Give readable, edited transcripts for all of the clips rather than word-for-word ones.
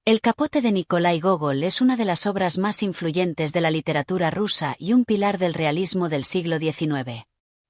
El Capote de Nikolái Gogol es una de las obras más influyentes de la literatura rusa y un pilar del realismo del siglo XIX.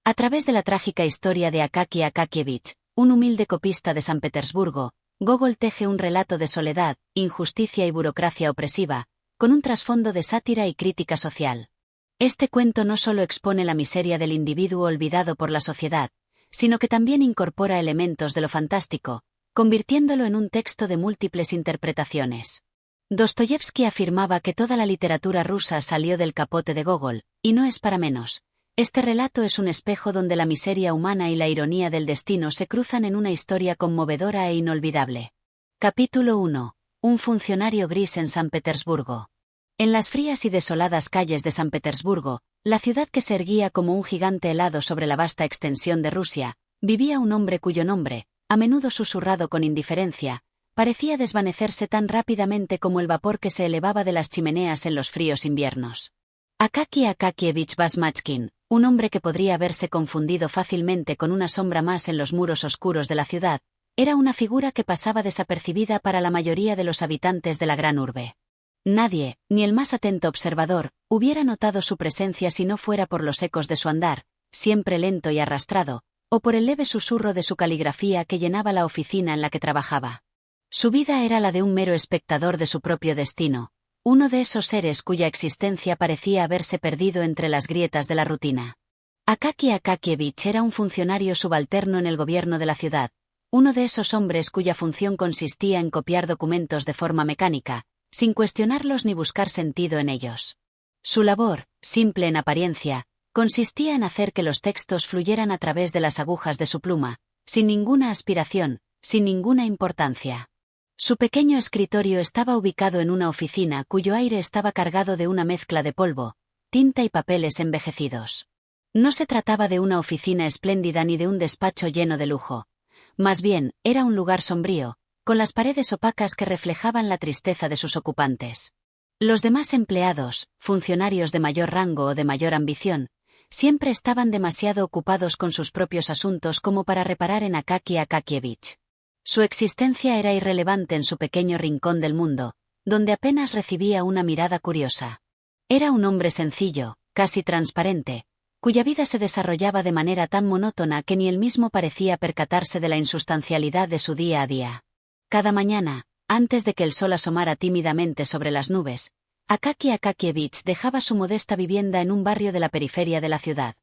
A través de la trágica historia de Akaki Akakievich, un humilde copista de San Petersburgo, Gogol teje un relato de soledad, injusticia y burocracia opresiva, con un trasfondo de sátira y crítica social. Este cuento no solo expone la miseria del individuo olvidado por la sociedad, sino que también incorpora elementos de lo fantástico, convirtiéndolo en un texto de múltiples interpretaciones. Dostoyevski afirmaba que toda la literatura rusa salió del Capote de Gogol, y no es para menos. Este relato es un espejo donde la miseria humana y la ironía del destino se cruzan en una historia conmovedora e inolvidable. Capítulo 1. Un funcionario gris en San Petersburgo. En las frías y desoladas calles de San Petersburgo, la ciudad que se erguía como un gigante helado sobre la vasta extensión de Rusia, vivía un hombre cuyo nombre, a menudo susurrado con indiferencia, parecía desvanecerse tan rápidamente como el vapor que se elevaba de las chimeneas en los fríos inviernos. Akaki Akakievich Basmachkin, un hombre que podría haberse confundido fácilmente con una sombra más en los muros oscuros de la ciudad, era una figura que pasaba desapercibida para la mayoría de los habitantes de la gran urbe. Nadie, ni el más atento observador, hubiera notado su presencia si no fuera por los ecos de su andar, siempre lento y arrastrado, o por el leve susurro de su caligrafía que llenaba la oficina en la que trabajaba. Su vida era la de un mero espectador de su propio destino, uno de esos seres cuya existencia parecía haberse perdido entre las grietas de la rutina. Akaki Akakievich era un funcionario subalterno en el gobierno de la ciudad, uno de esos hombres cuya función consistía en copiar documentos de forma mecánica, sin cuestionarlos ni buscar sentido en ellos. Su labor, simple en apariencia, consistía en hacer que los textos fluyeran a través de las agujas de su pluma, sin ninguna aspiración, sin ninguna importancia. Su pequeño escritorio estaba ubicado en una oficina cuyo aire estaba cargado de una mezcla de polvo, tinta y papeles envejecidos. No se trataba de una oficina espléndida ni de un despacho lleno de lujo. Más bien, era un lugar sombrío, con las paredes opacas que reflejaban la tristeza de sus ocupantes. Los demás empleados, funcionarios de mayor rango o de mayor ambición, siempre estaban demasiado ocupados con sus propios asuntos como para reparar en Akaki Akakievich. Su existencia era irrelevante en su pequeño rincón del mundo, donde apenas recibía una mirada curiosa. Era un hombre sencillo, casi transparente, cuya vida se desarrollaba de manera tan monótona que ni él mismo parecía percatarse de la insustancialidad de su día a día. Cada mañana, antes de que el sol asomara tímidamente sobre las nubes, Akaki Akakievich dejaba su modesta vivienda en un barrio de la periferia de la ciudad.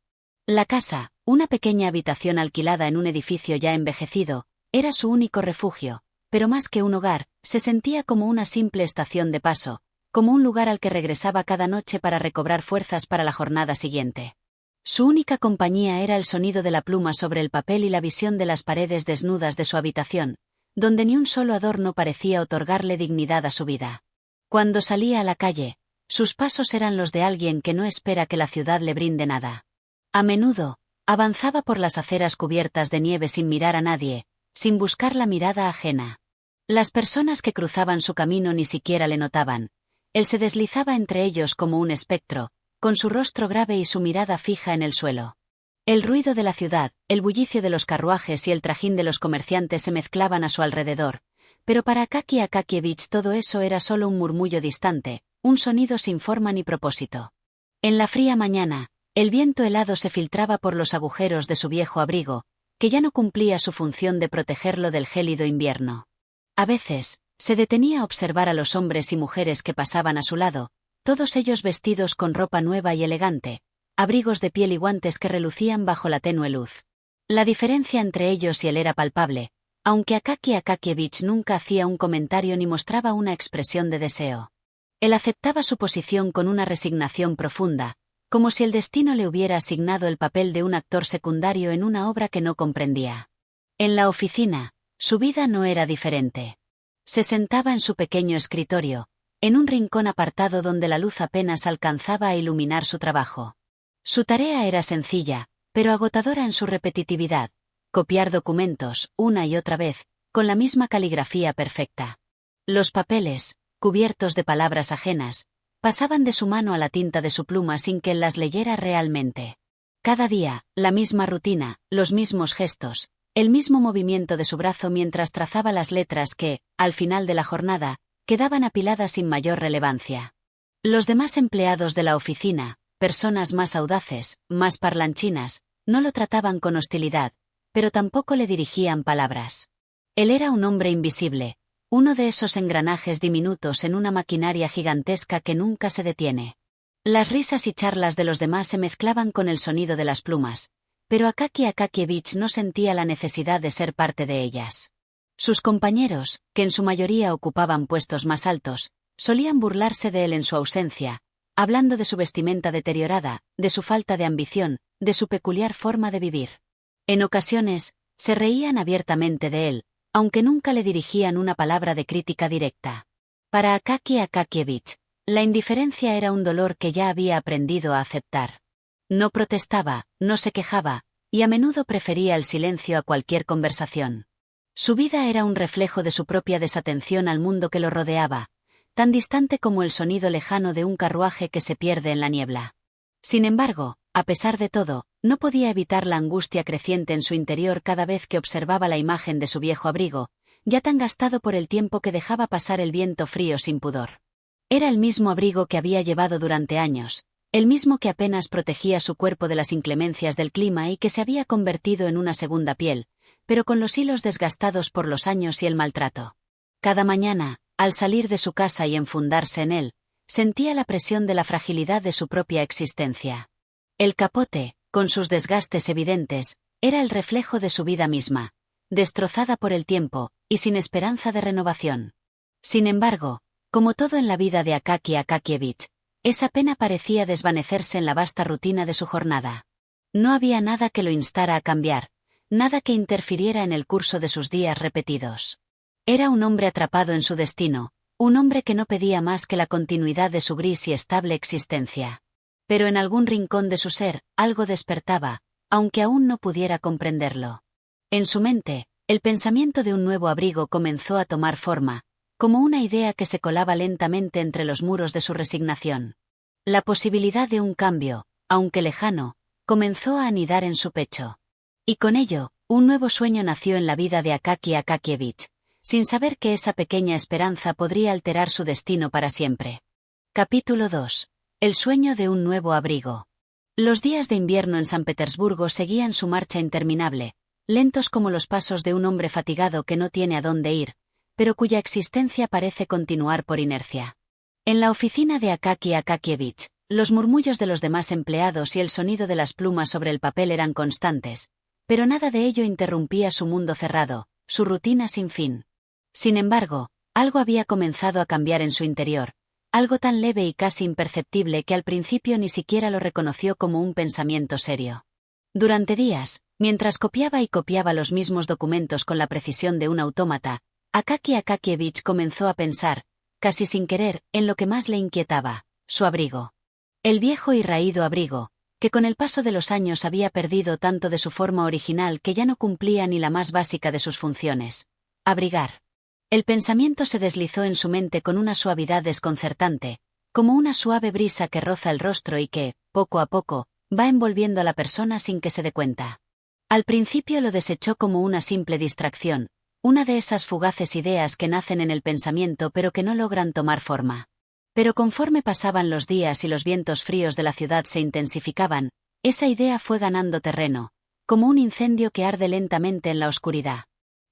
La casa, una pequeña habitación alquilada en un edificio ya envejecido, era su único refugio, pero más que un hogar, se sentía como una simple estación de paso, como un lugar al que regresaba cada noche para recobrar fuerzas para la jornada siguiente. Su única compañía era el sonido de la pluma sobre el papel y la visión de las paredes desnudas de su habitación, donde ni un solo adorno parecía otorgarle dignidad a su vida. Cuando salía a la calle, sus pasos eran los de alguien que no espera que la ciudad le brinde nada. A menudo, avanzaba por las aceras cubiertas de nieve sin mirar a nadie, sin buscar la mirada ajena. Las personas que cruzaban su camino ni siquiera le notaban. Él se deslizaba entre ellos como un espectro, con su rostro grave y su mirada fija en el suelo. El ruido de la ciudad, el bullicio de los carruajes y el trajín de los comerciantes se mezclaban a su alrededor, pero para Akaki Akakievich todo eso era solo un murmullo distante, un sonido sin forma ni propósito. En la fría mañana, el viento helado se filtraba por los agujeros de su viejo abrigo, que ya no cumplía su función de protegerlo del gélido invierno. A veces, se detenía a observar a los hombres y mujeres que pasaban a su lado, todos ellos vestidos con ropa nueva y elegante, abrigos de piel y guantes que relucían bajo la tenue luz. La diferencia entre ellos y él era palpable, aunque Akaki Akakievich nunca hacía un comentario ni mostraba una expresión de deseo. Él aceptaba su posición con una resignación profunda, como si el destino le hubiera asignado el papel de un actor secundario en una obra que no comprendía. En la oficina, su vida no era diferente. Se sentaba en su pequeño escritorio, en un rincón apartado donde la luz apenas alcanzaba a iluminar su trabajo. Su tarea era sencilla, pero agotadora en su repetitividad: copiar documentos, una y otra vez, con la misma caligrafía perfecta. Los papeles, cubiertos de palabras ajenas, pasaban de su mano a la tinta de su pluma sin que él las leyera realmente. Cada día, la misma rutina, los mismos gestos, el mismo movimiento de su brazo mientras trazaba las letras que, al final de la jornada, quedaban apiladas sin mayor relevancia. Los demás empleados de la oficina, personas más audaces, más parlanchinas, no lo trataban con hostilidad, pero tampoco le dirigían palabras. Él era un hombre invisible, uno de esos engranajes diminutos en una maquinaria gigantesca que nunca se detiene. Las risas y charlas de los demás se mezclaban con el sonido de las plumas, pero Akaki Akakievich no sentía la necesidad de ser parte de ellas. Sus compañeros, que en su mayoría ocupaban puestos más altos, solían burlarse de él en su ausencia, hablando de su vestimenta deteriorada, de su falta de ambición, de su peculiar forma de vivir. En ocasiones, se reían abiertamente de él, aunque nunca le dirigían una palabra de crítica directa. Para Akaki Akakievich, la indiferencia era un dolor que ya había aprendido a aceptar. No protestaba, no se quejaba, y a menudo prefería el silencio a cualquier conversación. Su vida era un reflejo de su propia desatención al mundo que lo rodeaba, tan distante como el sonido lejano de un carruaje que se pierde en la niebla. Sin embargo, a pesar de todo, no podía evitar la angustia creciente en su interior cada vez que observaba la imagen de su viejo abrigo, ya tan gastado por el tiempo que dejaba pasar el viento frío sin pudor. Era el mismo abrigo que había llevado durante años, el mismo que apenas protegía su cuerpo de las inclemencias del clima y que se había convertido en una segunda piel, pero con los hilos desgastados por los años y el maltrato. Cada mañana, al salir de su casa y enfundarse en él, sentía la presión de la fragilidad de su propia existencia. El capote, con sus desgastes evidentes, era el reflejo de su vida misma, destrozada por el tiempo, y sin esperanza de renovación. Sin embargo, como todo en la vida de Akaki Akakievich, esa pena parecía desvanecerse en la vasta rutina de su jornada. No había nada que lo instara a cambiar, nada que interfiriera en el curso de sus días repetidos. Era un hombre atrapado en su destino, un hombre que no pedía más que la continuidad de su gris y estable existencia. Pero en algún rincón de su ser, algo despertaba, aunque aún no pudiera comprenderlo. En su mente, el pensamiento de un nuevo abrigo comenzó a tomar forma, como una idea que se colaba lentamente entre los muros de su resignación. La posibilidad de un cambio, aunque lejano, comenzó a anidar en su pecho. Y con ello, un nuevo sueño nació en la vida de Akaki Akakievich, sin saber que esa pequeña esperanza podría alterar su destino para siempre. Capítulo 2. El sueño de un nuevo abrigo. Los días de invierno en San Petersburgo seguían su marcha interminable, lentos como los pasos de un hombre fatigado que no tiene a dónde ir, pero cuya existencia parece continuar por inercia. En la oficina de Akaki Akakievich, los murmullos de los demás empleados y el sonido de las plumas sobre el papel eran constantes, pero nada de ello interrumpía su mundo cerrado, su rutina sin fin. Sin embargo, algo había comenzado a cambiar en su interior, algo tan leve y casi imperceptible que al principio ni siquiera lo reconoció como un pensamiento serio. Durante días, mientras copiaba y copiaba los mismos documentos con la precisión de un autómata, Akaki Akakievich comenzó a pensar, casi sin querer, en lo que más le inquietaba, su abrigo. El viejo y raído abrigo, que con el paso de los años había perdido tanto de su forma original que ya no cumplía ni la más básica de sus funciones: abrigar. El pensamiento se deslizó en su mente con una suavidad desconcertante, como una suave brisa que roza el rostro y que, poco a poco, va envolviendo a la persona sin que se dé cuenta. Al principio lo desechó como una simple distracción, una de esas fugaces ideas que nacen en el pensamiento pero que no logran tomar forma. Pero conforme pasaban los días y los vientos fríos de la ciudad se intensificaban, esa idea fue ganando terreno, como un incendio que arde lentamente en la oscuridad.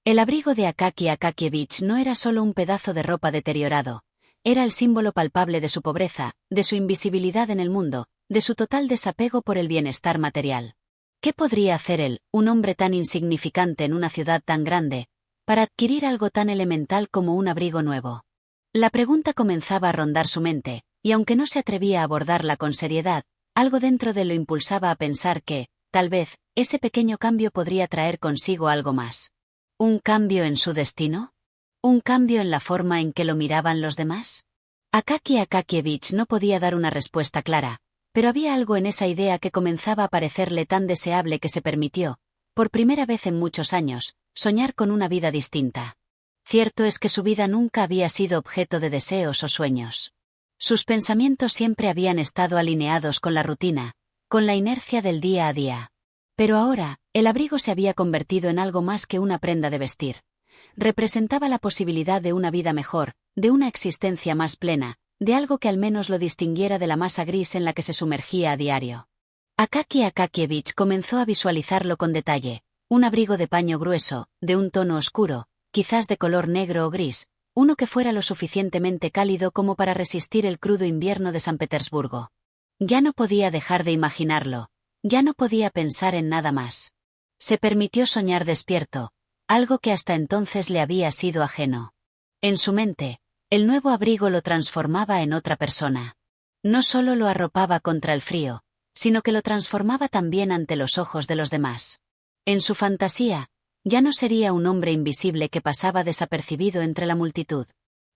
El abrigo de Akaki Akakievich no era solo un pedazo de ropa deteriorado, era el símbolo palpable de su pobreza, de su invisibilidad en el mundo, de su total desapego por el bienestar material. ¿Qué podría hacer él, un hombre tan insignificante en una ciudad tan grande, para adquirir algo tan elemental como un abrigo nuevo? La pregunta comenzaba a rondar su mente, y aunque no se atrevía a abordarla con seriedad, algo dentro de él lo impulsaba a pensar que, tal vez, ese pequeño cambio podría traer consigo algo más. ¿Un cambio en su destino? ¿Un cambio en la forma en que lo miraban los demás? Akaki Akakievich no podía dar una respuesta clara, pero había algo en esa idea que comenzaba a parecerle tan deseable que se permitió, por primera vez en muchos años, soñar con una vida distinta. Cierto es que su vida nunca había sido objeto de deseos o sueños. Sus pensamientos siempre habían estado alineados con la rutina, con la inercia del día a día. Pero ahora, el abrigo se había convertido en algo más que una prenda de vestir. Representaba la posibilidad de una vida mejor, de una existencia más plena, de algo que al menos lo distinguiera de la masa gris en la que se sumergía a diario. Akaki Akakievich comenzó a visualizarlo con detalle: un abrigo de paño grueso, de un tono oscuro, quizás de color negro o gris, uno que fuera lo suficientemente cálido como para resistir el crudo invierno de San Petersburgo. Ya no podía dejar de imaginarlo, ya no podía pensar en nada más. Se permitió soñar despierto, algo que hasta entonces le había sido ajeno. En su mente, el nuevo abrigo lo transformaba en otra persona. No solo lo arropaba contra el frío, sino que lo transformaba también ante los ojos de los demás. En su fantasía, ya no sería un hombre invisible que pasaba desapercibido entre la multitud.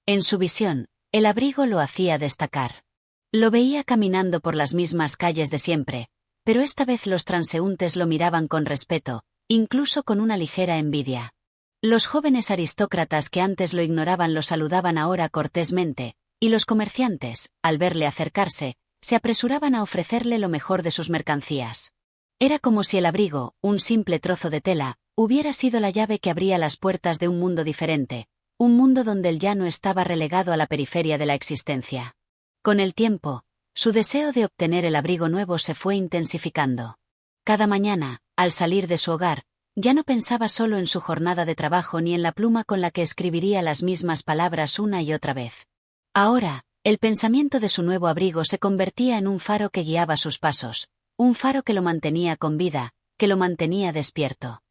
En su visión, el abrigo lo hacía destacar. Lo veía caminando por las mismas calles de siempre, pero esta vez los transeúntes lo miraban con respeto, incluso con una ligera envidia. Los jóvenes aristócratas que antes lo ignoraban lo saludaban ahora cortésmente, y los comerciantes, al verle acercarse, se apresuraban a ofrecerle lo mejor de sus mercancías. Era como si el abrigo, un simple trozo de tela, hubiera sido la llave que abría las puertas de un mundo diferente, un mundo donde el llano estaba relegado a la periferia de la existencia. Con el tiempo, su deseo de obtener el abrigo nuevo se fue intensificando. Cada mañana, al salir de su hogar, ya no pensaba solo en su jornada de trabajo ni en la pluma con la que escribiría las mismas palabras una y otra vez. Ahora, el pensamiento de su nuevo abrigo se convertía en un faro que guiaba sus pasos, un faro que lo mantenía con vida, que lo mantenía despierto.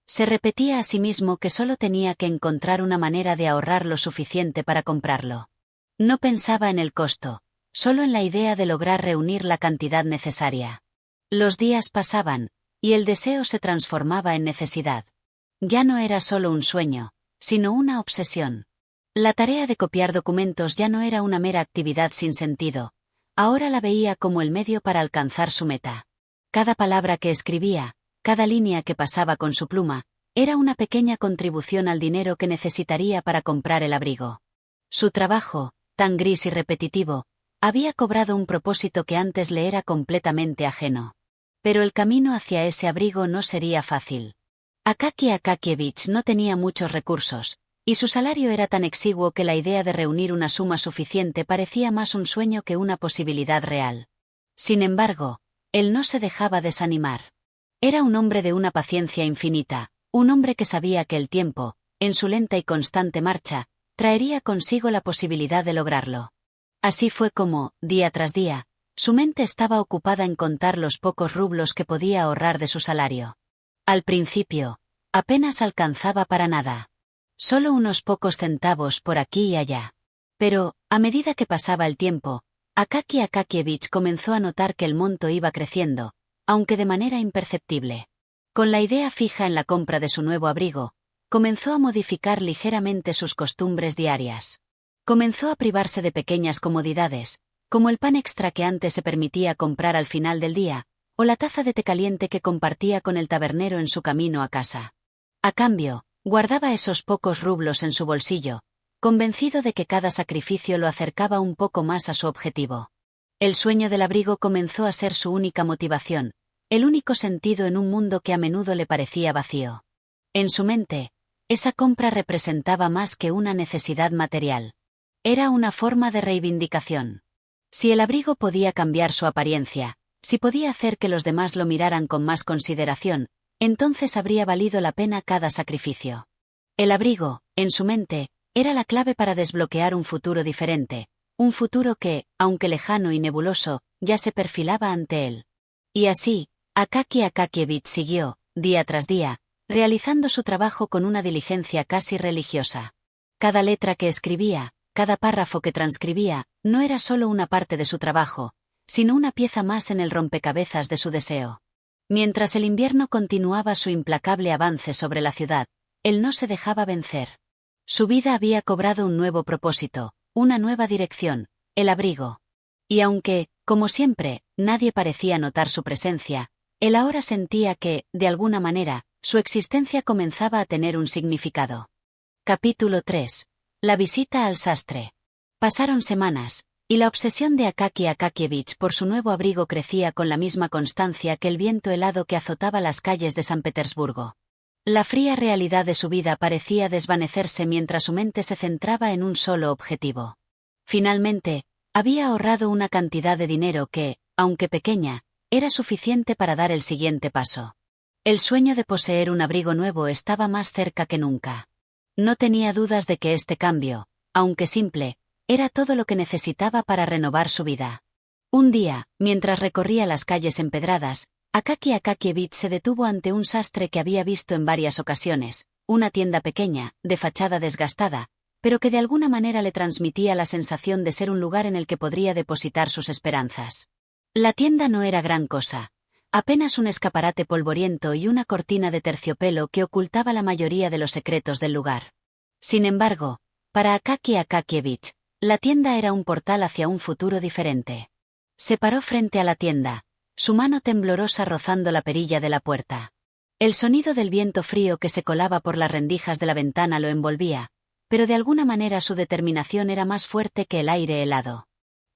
Se repetía a sí mismo que solo tenía que encontrar una manera de ahorrar lo suficiente para comprarlo. No pensaba en el costo, solo en la idea de lograr reunir la cantidad necesaria. Los días pasaban, y el deseo se transformaba en necesidad. Ya no era solo un sueño, sino una obsesión. La tarea de copiar documentos ya no era una mera actividad sin sentido, ahora la veía como el medio para alcanzar su meta. Cada palabra que escribía, cada línea que pasaba con su pluma, era una pequeña contribución al dinero que necesitaría para comprar el abrigo. Su trabajo, tan gris y repetitivo, había cobrado un propósito que antes le era completamente ajeno. Pero el camino hacia ese abrigo no sería fácil. Akaki Akakievich no tenía muchos recursos, y su salario era tan exiguo que la idea de reunir una suma suficiente parecía más un sueño que una posibilidad real. Sin embargo, él no se dejaba desanimar. Era un hombre de una paciencia infinita, un hombre que sabía que el tiempo, en su lenta y constante marcha, traería consigo la posibilidad de lograrlo. Así fue como, día tras día, su mente estaba ocupada en contar los pocos rublos que podía ahorrar de su salario. Al principio, apenas alcanzaba para nada. Solo unos pocos centavos por aquí y allá. Pero, a medida que pasaba el tiempo, Akaki Akakievich comenzó a notar que el monto iba creciendo, aunque de manera imperceptible. Con la idea fija en la compra de su nuevo abrigo, comenzó a modificar ligeramente sus costumbres diarias. Comenzó a privarse de pequeñas comodidades, como el pan extra que antes se permitía comprar al final del día, o la taza de té caliente que compartía con el tabernero en su camino a casa. A cambio, guardaba esos pocos rublos en su bolsillo, convencido de que cada sacrificio lo acercaba un poco más a su objetivo. El sueño del abrigo comenzó a ser su única motivación, el único sentido en un mundo que a menudo le parecía vacío. En su mente, esa compra representaba más que una necesidad material. Era una forma de reivindicación. Si el abrigo podía cambiar su apariencia, si podía hacer que los demás lo miraran con más consideración, entonces habría valido la pena cada sacrificio. El abrigo, en su mente, era la clave para desbloquear un futuro diferente, un futuro que, aunque lejano y nebuloso, ya se perfilaba ante él. Y así, Akaki Akakievich siguió, día tras día, realizando su trabajo con una diligencia casi religiosa. Cada letra que escribía, cada párrafo que transcribía, no era solo una parte de su trabajo, sino una pieza más en el rompecabezas de su deseo. Mientras el invierno continuaba su implacable avance sobre la ciudad, él no se dejaba vencer. Su vida había cobrado un nuevo propósito, una nueva dirección, el abrigo. Y aunque, como siempre, nadie parecía notar su presencia, él ahora sentía que, de alguna manera, su existencia comenzaba a tener un significado. Capítulo 3. La visita al sastre. Pasaron semanas, y la obsesión de Akaki Akakievich por su nuevo abrigo crecía con la misma constancia que el viento helado que azotaba las calles de San Petersburgo. La fría realidad de su vida parecía desvanecerse mientras su mente se centraba en un solo objetivo. Finalmente, había ahorrado una cantidad de dinero que, aunque pequeña, era suficiente para dar el siguiente paso. El sueño de poseer un abrigo nuevo estaba más cerca que nunca. No tenía dudas de que este cambio, aunque simple, era todo lo que necesitaba para renovar su vida. Un día, mientras recorría las calles empedradas, Akaki Akakievich se detuvo ante un sastre que había visto en varias ocasiones, una tienda pequeña, de fachada desgastada, pero que de alguna manera le transmitía la sensación de ser un lugar en el que podría depositar sus esperanzas. La tienda no era gran cosa, apenas un escaparate polvoriento y una cortina de terciopelo que ocultaba la mayoría de los secretos del lugar. Sin embargo, para Akaki Akakievich, la tienda era un portal hacia un futuro diferente. Se paró frente a la tienda, su mano temblorosa rozando la perilla de la puerta. El sonido del viento frío que se colaba por las rendijas de la ventana lo envolvía, pero de alguna manera su determinación era más fuerte que el aire helado.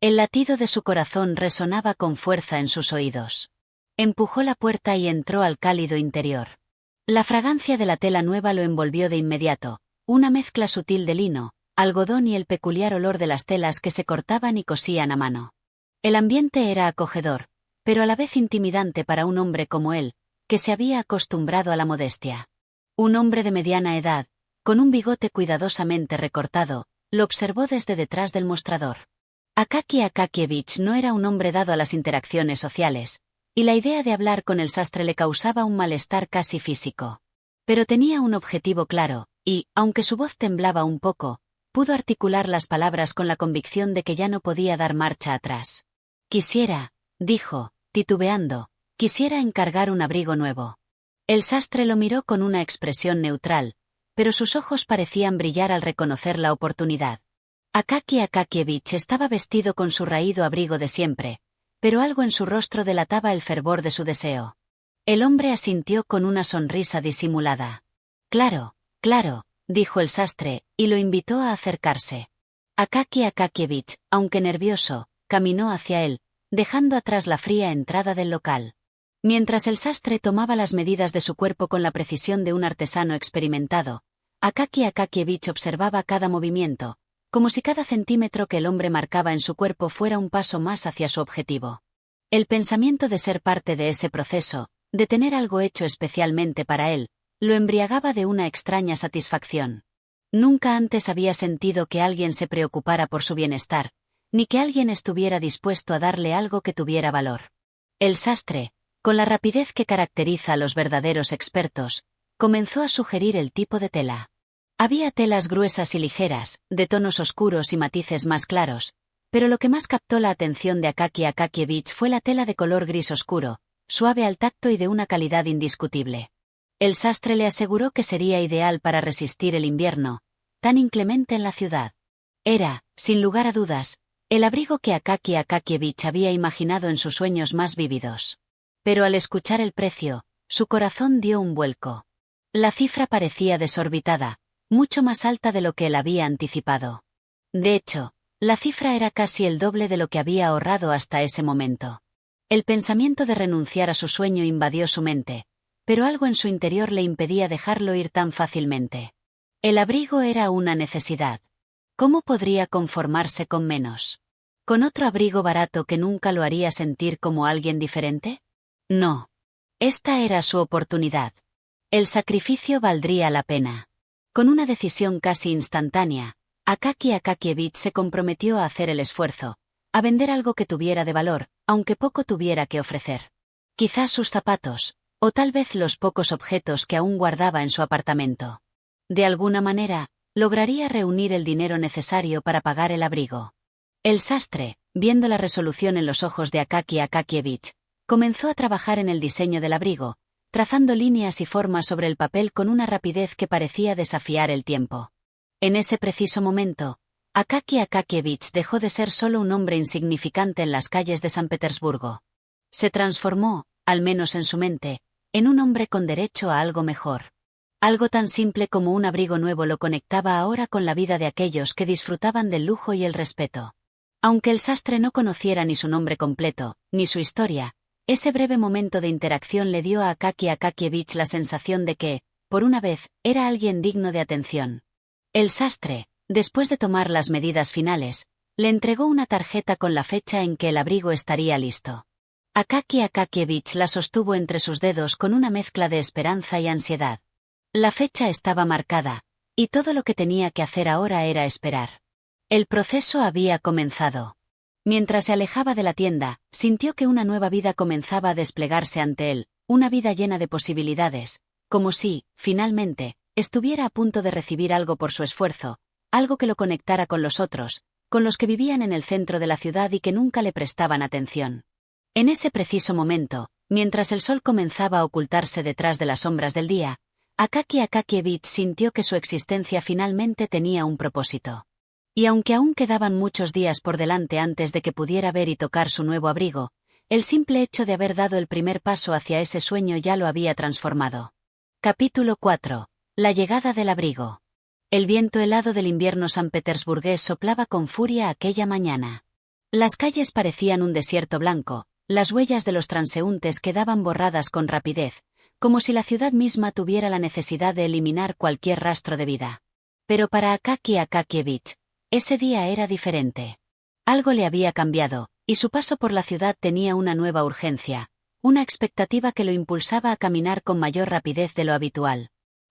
El latido de su corazón resonaba con fuerza en sus oídos. Empujó la puerta y entró al cálido interior. La fragancia de la tela nueva lo envolvió de inmediato, una mezcla sutil de lino, algodón y el peculiar olor de las telas que se cortaban y cosían a mano. El ambiente era acogedor, pero a la vez intimidante para un hombre como él, que se había acostumbrado a la modestia. Un hombre de mediana edad, con un bigote cuidadosamente recortado, lo observó desde detrás del mostrador. Akaki Akakievich no era un hombre dado a las interacciones sociales, y la idea de hablar con el sastre le causaba un malestar casi físico. Pero tenía un objetivo claro, y, aunque su voz temblaba un poco, pudo articular las palabras con la convicción de que ya no podía dar marcha atrás. Quisiera, dijo, titubeando, quisiera encargar un abrigo nuevo. El sastre lo miró con una expresión neutral, pero sus ojos parecían brillar al reconocer la oportunidad. Akaki Akakievich estaba vestido con su raído abrigo de siempre, pero algo en su rostro delataba el fervor de su deseo. El hombre asintió con una sonrisa disimulada. Claro, claro, dijo el sastre, y lo invitó a acercarse. Akaki Akakievich, aunque nervioso, caminó hacia él, dejando atrás la fría entrada del local. Mientras el sastre tomaba las medidas de su cuerpo con la precisión de un artesano experimentado, Akaki Akakievich observaba cada movimiento, como si cada centímetro que el hombre marcaba en su cuerpo fuera un paso más hacia su objetivo. El pensamiento de ser parte de ese proceso, de tener algo hecho especialmente para él, lo embriagaba de una extraña satisfacción. Nunca antes había sentido que alguien se preocupara por su bienestar, ni que alguien estuviera dispuesto a darle algo que tuviera valor. El sastre, con la rapidez que caracteriza a los verdaderos expertos, comenzó a sugerir el tipo de tela. Había telas gruesas y ligeras, de tonos oscuros y matices más claros, pero lo que más captó la atención de Akaki Akakievich fue la tela de color gris oscuro, suave al tacto y de una calidad indiscutible. El sastre le aseguró que sería ideal para resistir el invierno, tan inclemente en la ciudad. Era, sin lugar a dudas, el abrigo que Akaki Akakievich había imaginado en sus sueños más vívidos. Pero al escuchar el precio, su corazón dio un vuelco. La cifra parecía desorbitada, mucho más alta de lo que él había anticipado. De hecho, la cifra era casi el doble de lo que había ahorrado hasta ese momento. El pensamiento de renunciar a su sueño invadió su mente, pero algo en su interior le impedía dejarlo ir tan fácilmente. El abrigo era una necesidad. ¿Cómo podría conformarse con menos? ¿Con otro abrigo barato que nunca lo haría sentir como alguien diferente? No. Esta era su oportunidad. El sacrificio valdría la pena. Con una decisión casi instantánea, Akaki Akakievich se comprometió a hacer el esfuerzo, a vender algo que tuviera de valor, aunque poco tuviera que ofrecer. Quizás sus zapatos, o tal vez los pocos objetos que aún guardaba en su apartamento. De alguna manera, lograría reunir el dinero necesario para pagar el abrigo. El sastre, viendo la resolución en los ojos de Akaki Akakievich, comenzó a trabajar en el diseño del abrigo, trazando líneas y formas sobre el papel con una rapidez que parecía desafiar el tiempo. En ese preciso momento, Akaki Akakievich dejó de ser solo un hombre insignificante en las calles de San Petersburgo. Se transformó, al menos en su mente, en un hombre con derecho a algo mejor. Algo tan simple como un abrigo nuevo lo conectaba ahora con la vida de aquellos que disfrutaban del lujo y el respeto. Aunque el sastre no conociera ni su nombre completo, ni su historia, ese breve momento de interacción le dio a Akaki Akakievich la sensación de que, por una vez, era alguien digno de atención. El sastre, después de tomar las medidas finales, le entregó una tarjeta con la fecha en que el abrigo estaría listo. Akaki Akakievich la sostuvo entre sus dedos con una mezcla de esperanza y ansiedad. La fecha estaba marcada, y todo lo que tenía que hacer ahora era esperar. El proceso había comenzado. Mientras se alejaba de la tienda, sintió que una nueva vida comenzaba a desplegarse ante él, una vida llena de posibilidades, como si, finalmente, estuviera a punto de recibir algo por su esfuerzo, algo que lo conectara con los otros, con los que vivían en el centro de la ciudad y que nunca le prestaban atención. En ese preciso momento, mientras el sol comenzaba a ocultarse detrás de las sombras del día, Akaki Akakievich sintió que su existencia finalmente tenía un propósito. Y aunque aún quedaban muchos días por delante antes de que pudiera ver y tocar su nuevo abrigo, el simple hecho de haber dado el primer paso hacia ese sueño ya lo había transformado. Capítulo 4. La llegada del abrigo. El viento helado del invierno sanpetersburgués soplaba con furia aquella mañana. Las calles parecían un desierto blanco, las huellas de los transeúntes quedaban borradas con rapidez, como si la ciudad misma tuviera la necesidad de eliminar cualquier rastro de vida. Pero para Akaki Akakievich, ese día era diferente. Algo le había cambiado, y su paso por la ciudad tenía una nueva urgencia, una expectativa que lo impulsaba a caminar con mayor rapidez de lo habitual.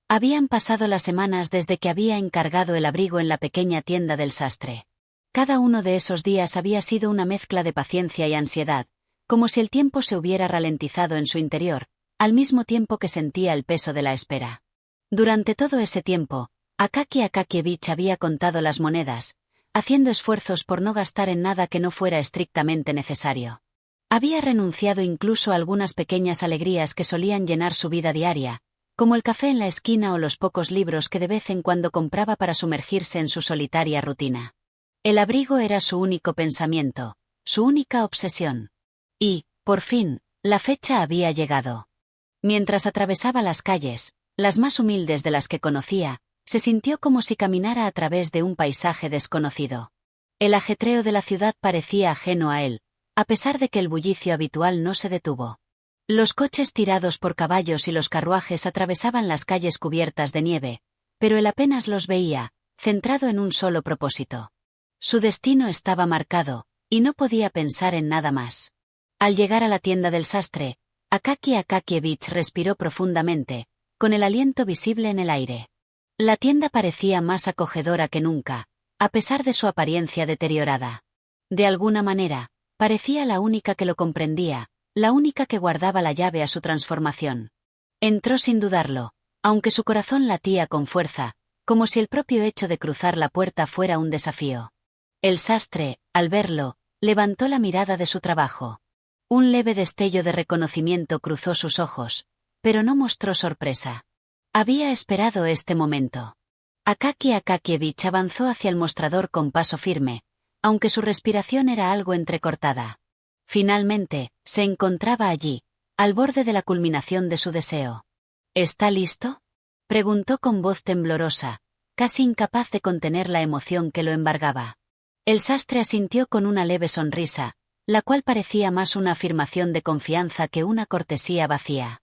Habían pasado las semanas desde que había encargado el abrigo en la pequeña tienda del sastre. Cada uno de esos días había sido una mezcla de paciencia y ansiedad, como si el tiempo se hubiera ralentizado en su interior, al mismo tiempo que sentía el peso de la espera. Durante todo ese tiempo, Akaki Akakievich había contado las monedas, haciendo esfuerzos por no gastar en nada que no fuera estrictamente necesario. Había renunciado incluso a algunas pequeñas alegrías que solían llenar su vida diaria, como el café en la esquina o los pocos libros que de vez en cuando compraba para sumergirse en su solitaria rutina. El abrigo era su único pensamiento, su única obsesión. Y, por fin, la fecha había llegado. Mientras atravesaba las calles, las más humildes de las que conocía, se sintió como si caminara a través de un paisaje desconocido. El ajetreo de la ciudad parecía ajeno a él, a pesar de que el bullicio habitual no se detuvo. Los coches tirados por caballos y los carruajes atravesaban las calles cubiertas de nieve, pero él apenas los veía, centrado en un solo propósito. Su destino estaba marcado, y no podía pensar en nada más. Al llegar a la tienda del sastre, Akaki Akakievich respiró profundamente, con el aliento visible en el aire. La tienda parecía más acogedora que nunca, a pesar de su apariencia deteriorada. De alguna manera, parecía la única que lo comprendía, la única que guardaba la llave a su transformación. Entró sin dudarlo, aunque su corazón latía con fuerza, como si el propio hecho de cruzar la puerta fuera un desafío. El sastre, al verlo, levantó la mirada de su trabajo. Un leve destello de reconocimiento cruzó sus ojos, pero no mostró sorpresa. Había esperado este momento. Akaki Akakievich avanzó hacia el mostrador con paso firme, aunque su respiración era algo entrecortada. Finalmente, se encontraba allí, al borde de la culminación de su deseo. ¿Está listo?, preguntó con voz temblorosa, casi incapaz de contener la emoción que lo embargaba. El sastre asintió con una leve sonrisa, la cual parecía más una afirmación de confianza que una cortesía vacía.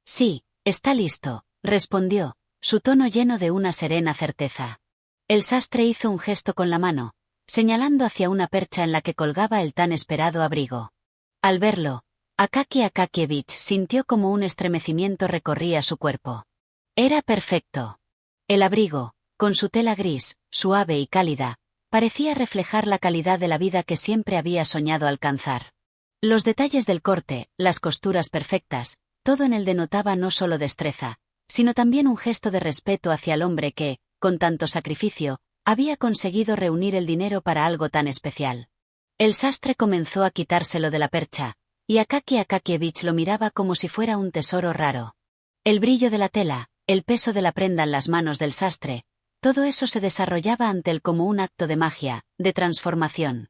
Sí, está listo, respondió, su tono lleno de una serena certeza. El sastre hizo un gesto con la mano, señalando hacia una percha en la que colgaba el tan esperado abrigo. Al verlo, Akaki Akakievich sintió como un estremecimiento recorría su cuerpo. Era perfecto. El abrigo, con su tela gris, suave y cálida, parecía reflejar la calidad de la vida que siempre había soñado alcanzar. Los detalles del corte, las costuras perfectas, todo en él denotaba no solo destreza, sino también un gesto de respeto hacia el hombre que, con tanto sacrificio, había conseguido reunir el dinero para algo tan especial. El sastre comenzó a quitárselo de la percha, y Akaki Akakievich lo miraba como si fuera un tesoro raro. El brillo de la tela, el peso de la prenda en las manos del sastre, todo eso se desarrollaba ante él como un acto de magia, de transformación.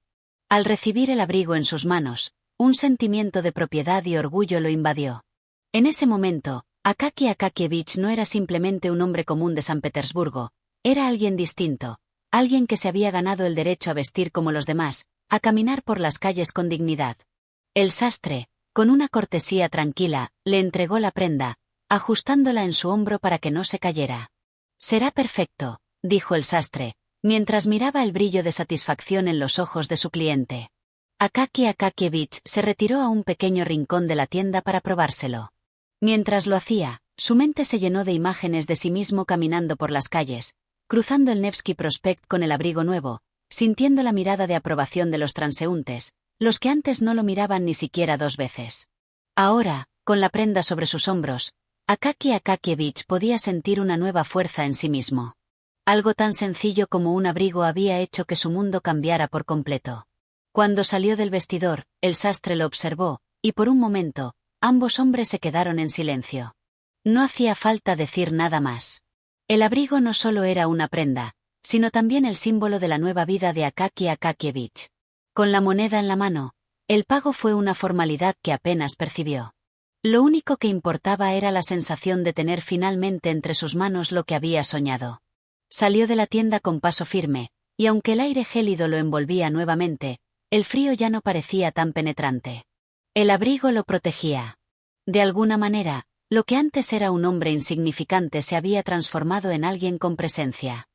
Al recibir el abrigo en sus manos, un sentimiento de propiedad y orgullo lo invadió. En ese momento, Akaki Akakievich no era simplemente un hombre común de San Petersburgo, era alguien distinto, alguien que se había ganado el derecho a vestir como los demás, a caminar por las calles con dignidad. El sastre, con una cortesía tranquila, le entregó la prenda, ajustándola en su hombro para que no se cayera. «Será perfecto», dijo el sastre, mientras miraba el brillo de satisfacción en los ojos de su cliente. Akaki Akakievich se retiró a un pequeño rincón de la tienda para probárselo. Mientras lo hacía, su mente se llenó de imágenes de sí mismo caminando por las calles, cruzando el Nevsky Prospect con el abrigo nuevo, sintiendo la mirada de aprobación de los transeúntes, los que antes no lo miraban ni siquiera 2 veces. Ahora, con la prenda sobre sus hombros, Akaki Akakievich podía sentir una nueva fuerza en sí mismo. Algo tan sencillo como un abrigo había hecho que su mundo cambiara por completo. Cuando salió del vestidor, el sastre lo observó, y por un momento, ambos hombres se quedaron en silencio. No hacía falta decir nada más. El abrigo no solo era una prenda, sino también el símbolo de la nueva vida de Akaki Akakievich. Con la moneda en la mano, el pago fue una formalidad que apenas percibió. Lo único que importaba era la sensación de tener finalmente entre sus manos lo que había soñado. Salió de la tienda con paso firme, y aunque el aire gélido lo envolvía nuevamente, el frío ya no parecía tan penetrante. El abrigo lo protegía. De alguna manera, lo que antes era un hombre insignificante se había transformado en alguien con presencia.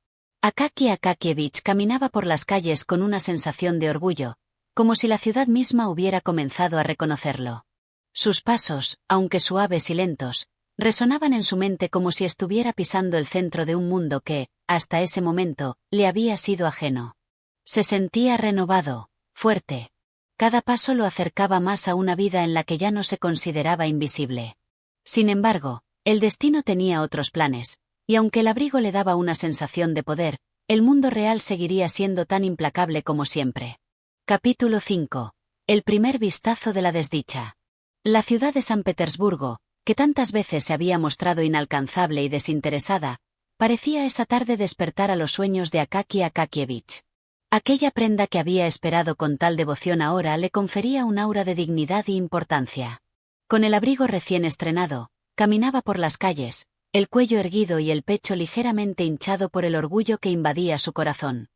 Akaki Akakievich caminaba por las calles con una sensación de orgullo, como si la ciudad misma hubiera comenzado a reconocerlo. Sus pasos, aunque suaves y lentos, resonaban en su mente como si estuviera pisando el centro de un mundo que, hasta ese momento, le había sido ajeno. Se sentía renovado, fuerte. Cada paso lo acercaba más a una vida en la que ya no se consideraba invisible. Sin embargo, el destino tenía otros planes, y aunque el abrigo le daba una sensación de poder, el mundo real seguiría siendo tan implacable como siempre. Capítulo 5. El primer vistazo de la desdicha. La ciudad de San Petersburgo, que tantas veces se había mostrado inalcanzable y desinteresada, parecía esa tarde despertar a los sueños de Akaki Akakievich. Aquella prenda que había esperado con tal devoción ahora le confería un aura de dignidad y importancia. Con el abrigo recién estrenado, caminaba por las calles, el cuello erguido y el pecho ligeramente hinchado por el orgullo que invadía su corazón.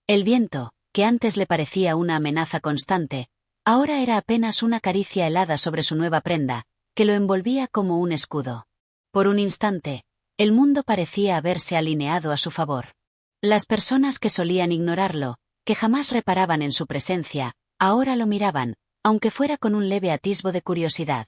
El viento, que antes le parecía una amenaza constante, ahora era apenas una caricia helada sobre su nueva prenda, que lo envolvía como un escudo. Por un instante, el mundo parecía haberse alineado a su favor. Las personas que solían ignorarlo, que jamás reparaban en su presencia, ahora lo miraban, aunque fuera con un leve atisbo de curiosidad.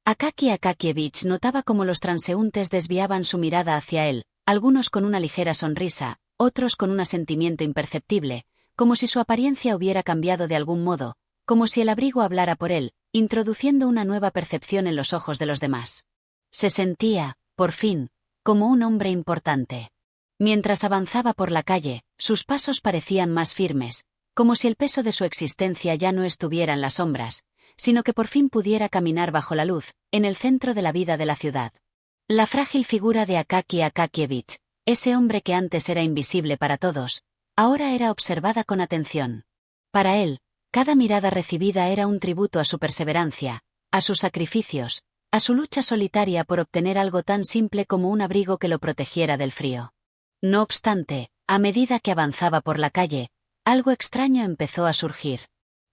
Akaki Akakievich notaba cómo los transeúntes desviaban su mirada hacia él, algunos con una ligera sonrisa, otros con un asentimiento imperceptible, como si su apariencia hubiera cambiado de algún modo, como si el abrigo hablara por él, introduciendo una nueva percepción en los ojos de los demás. Se sentía, por fin, como un hombre importante. Mientras avanzaba por la calle, sus pasos parecían más firmes, como si el peso de su existencia ya no estuviera en las sombras, sino que por fin pudiera caminar bajo la luz, en el centro de la vida de la ciudad. La frágil figura de Akaki Akakievich, ese hombre que antes era invisible para todos, ahora era observada con atención. Para él, cada mirada recibida era un tributo a su perseverancia, a sus sacrificios, a su lucha solitaria por obtener algo tan simple como un abrigo que lo protegiera del frío. No obstante, a medida que avanzaba por la calle, algo extraño empezó a surgir.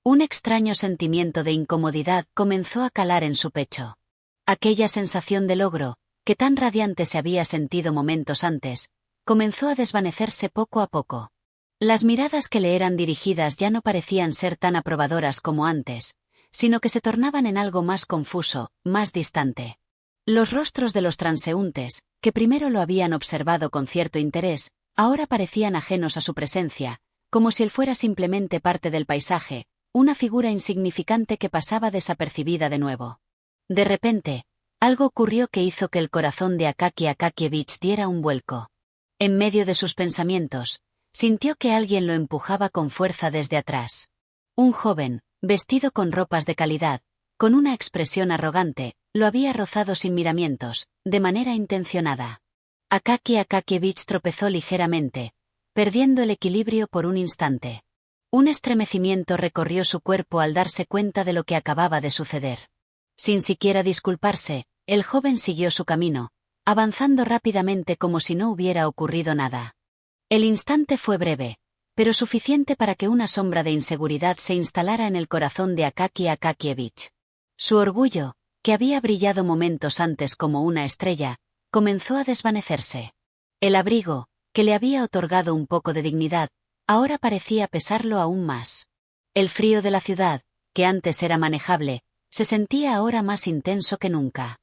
Un extraño sentimiento de incomodidad comenzó a calar en su pecho. Aquella sensación de logro, que tan radiante se había sentido momentos antes, comenzó a desvanecerse poco a poco. Las miradas que le eran dirigidas ya no parecían ser tan aprobadoras como antes, sino que se tornaban en algo más confuso, más distante. Los rostros de los transeúntes, que primero lo habían observado con cierto interés, ahora parecían ajenos a su presencia, como si él fuera simplemente parte del paisaje, una figura insignificante que pasaba desapercibida de nuevo. De repente, algo ocurrió que hizo que el corazón de Akaki Akakievich diera un vuelco. En medio de sus pensamientos, sintió que alguien lo empujaba con fuerza desde atrás. Un joven, vestido con ropas de calidad, con una expresión arrogante, lo había rozado sin miramientos, de manera intencionada. Akaki Akakievich tropezó ligeramente, perdiendo el equilibrio por un instante. Un estremecimiento recorrió su cuerpo al darse cuenta de lo que acababa de suceder. Sin siquiera disculparse, el joven siguió su camino, avanzando rápidamente como si no hubiera ocurrido nada. El instante fue breve, pero suficiente para que una sombra de inseguridad se instalara en el corazón de Akaki Akakievich. Su orgullo, que había brillado momentos antes como una estrella, comenzó a desvanecerse. El abrigo, que le había otorgado un poco de dignidad, ahora parecía pesarlo aún más. El frío de la ciudad, que antes era manejable, se sentía ahora más intenso que nunca.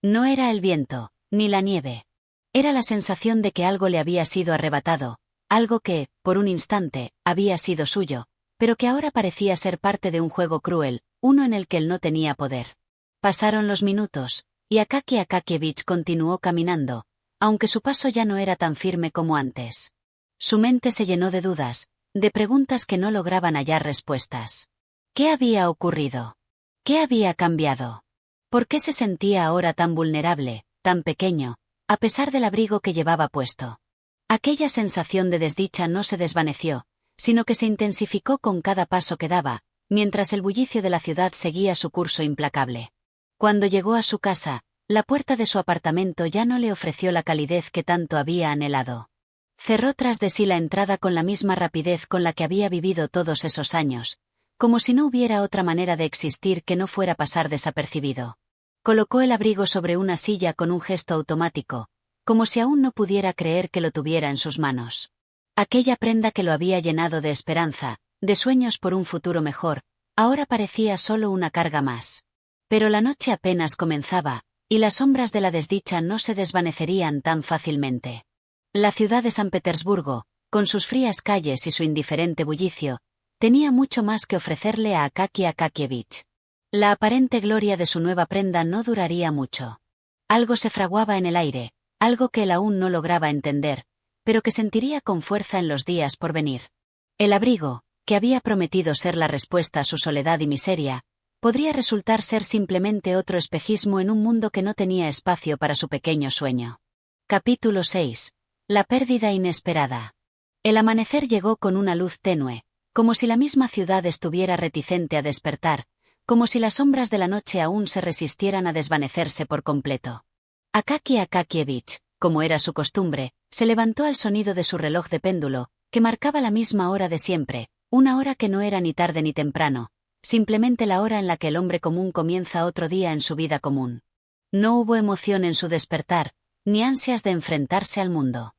No era el viento, ni la nieve. Era la sensación de que algo le había sido arrebatado, algo que, por un instante, había sido suyo, pero que ahora parecía ser parte de un juego cruel, uno en el que él no tenía poder. Pasaron los minutos, y Akaki Akakievich continuó caminando, aunque su paso ya no era tan firme como antes. Su mente se llenó de dudas, de preguntas que no lograban hallar respuestas. ¿Qué había ocurrido? ¿Qué había cambiado? ¿Por qué se sentía ahora tan vulnerable, tan pequeño, a pesar del abrigo que llevaba puesto? Aquella sensación de desdicha no se desvaneció, sino que se intensificó con cada paso que daba, mientras el bullicio de la ciudad seguía su curso implacable. Cuando llegó a su casa, la puerta de su apartamento ya no le ofreció la calidez que tanto había anhelado. Cerró tras de sí la entrada con la misma rapidez con la que había vivido todos esos años, como si no hubiera otra manera de existir que no fuera pasar desapercibido. Colocó el abrigo sobre una silla con un gesto automático, como si aún no pudiera creer que lo tuviera en sus manos. Aquella prenda que lo había llenado de esperanza, de sueños por un futuro mejor, ahora parecía solo una carga más. Pero la noche apenas comenzaba, y las sombras de la desdicha no se desvanecerían tan fácilmente. La ciudad de San Petersburgo, con sus frías calles y su indiferente bullicio, tenía mucho más que ofrecerle a Akaki Akakievich. La aparente gloria de su nueva prenda no duraría mucho. Algo se fraguaba en el aire, algo que él aún no lograba entender, pero que sentiría con fuerza en los días por venir. El abrigo, que había prometido ser la respuesta a su soledad y miseria, podría resultar ser simplemente otro espejismo en un mundo que no tenía espacio para su pequeño sueño. Capítulo 6. La pérdida inesperada. El amanecer llegó con una luz tenue, como si la misma ciudad estuviera reticente a despertar, como si las sombras de la noche aún se resistieran a desvanecerse por completo. Akaki Akakievich, como era su costumbre, se levantó al sonido de su reloj de péndulo, que marcaba la misma hora de siempre, una hora que no era ni tarde ni temprano, simplemente la hora en la que el hombre común comienza otro día en su vida común. No hubo emoción en su despertar, ni ansias de enfrentarse al mundo.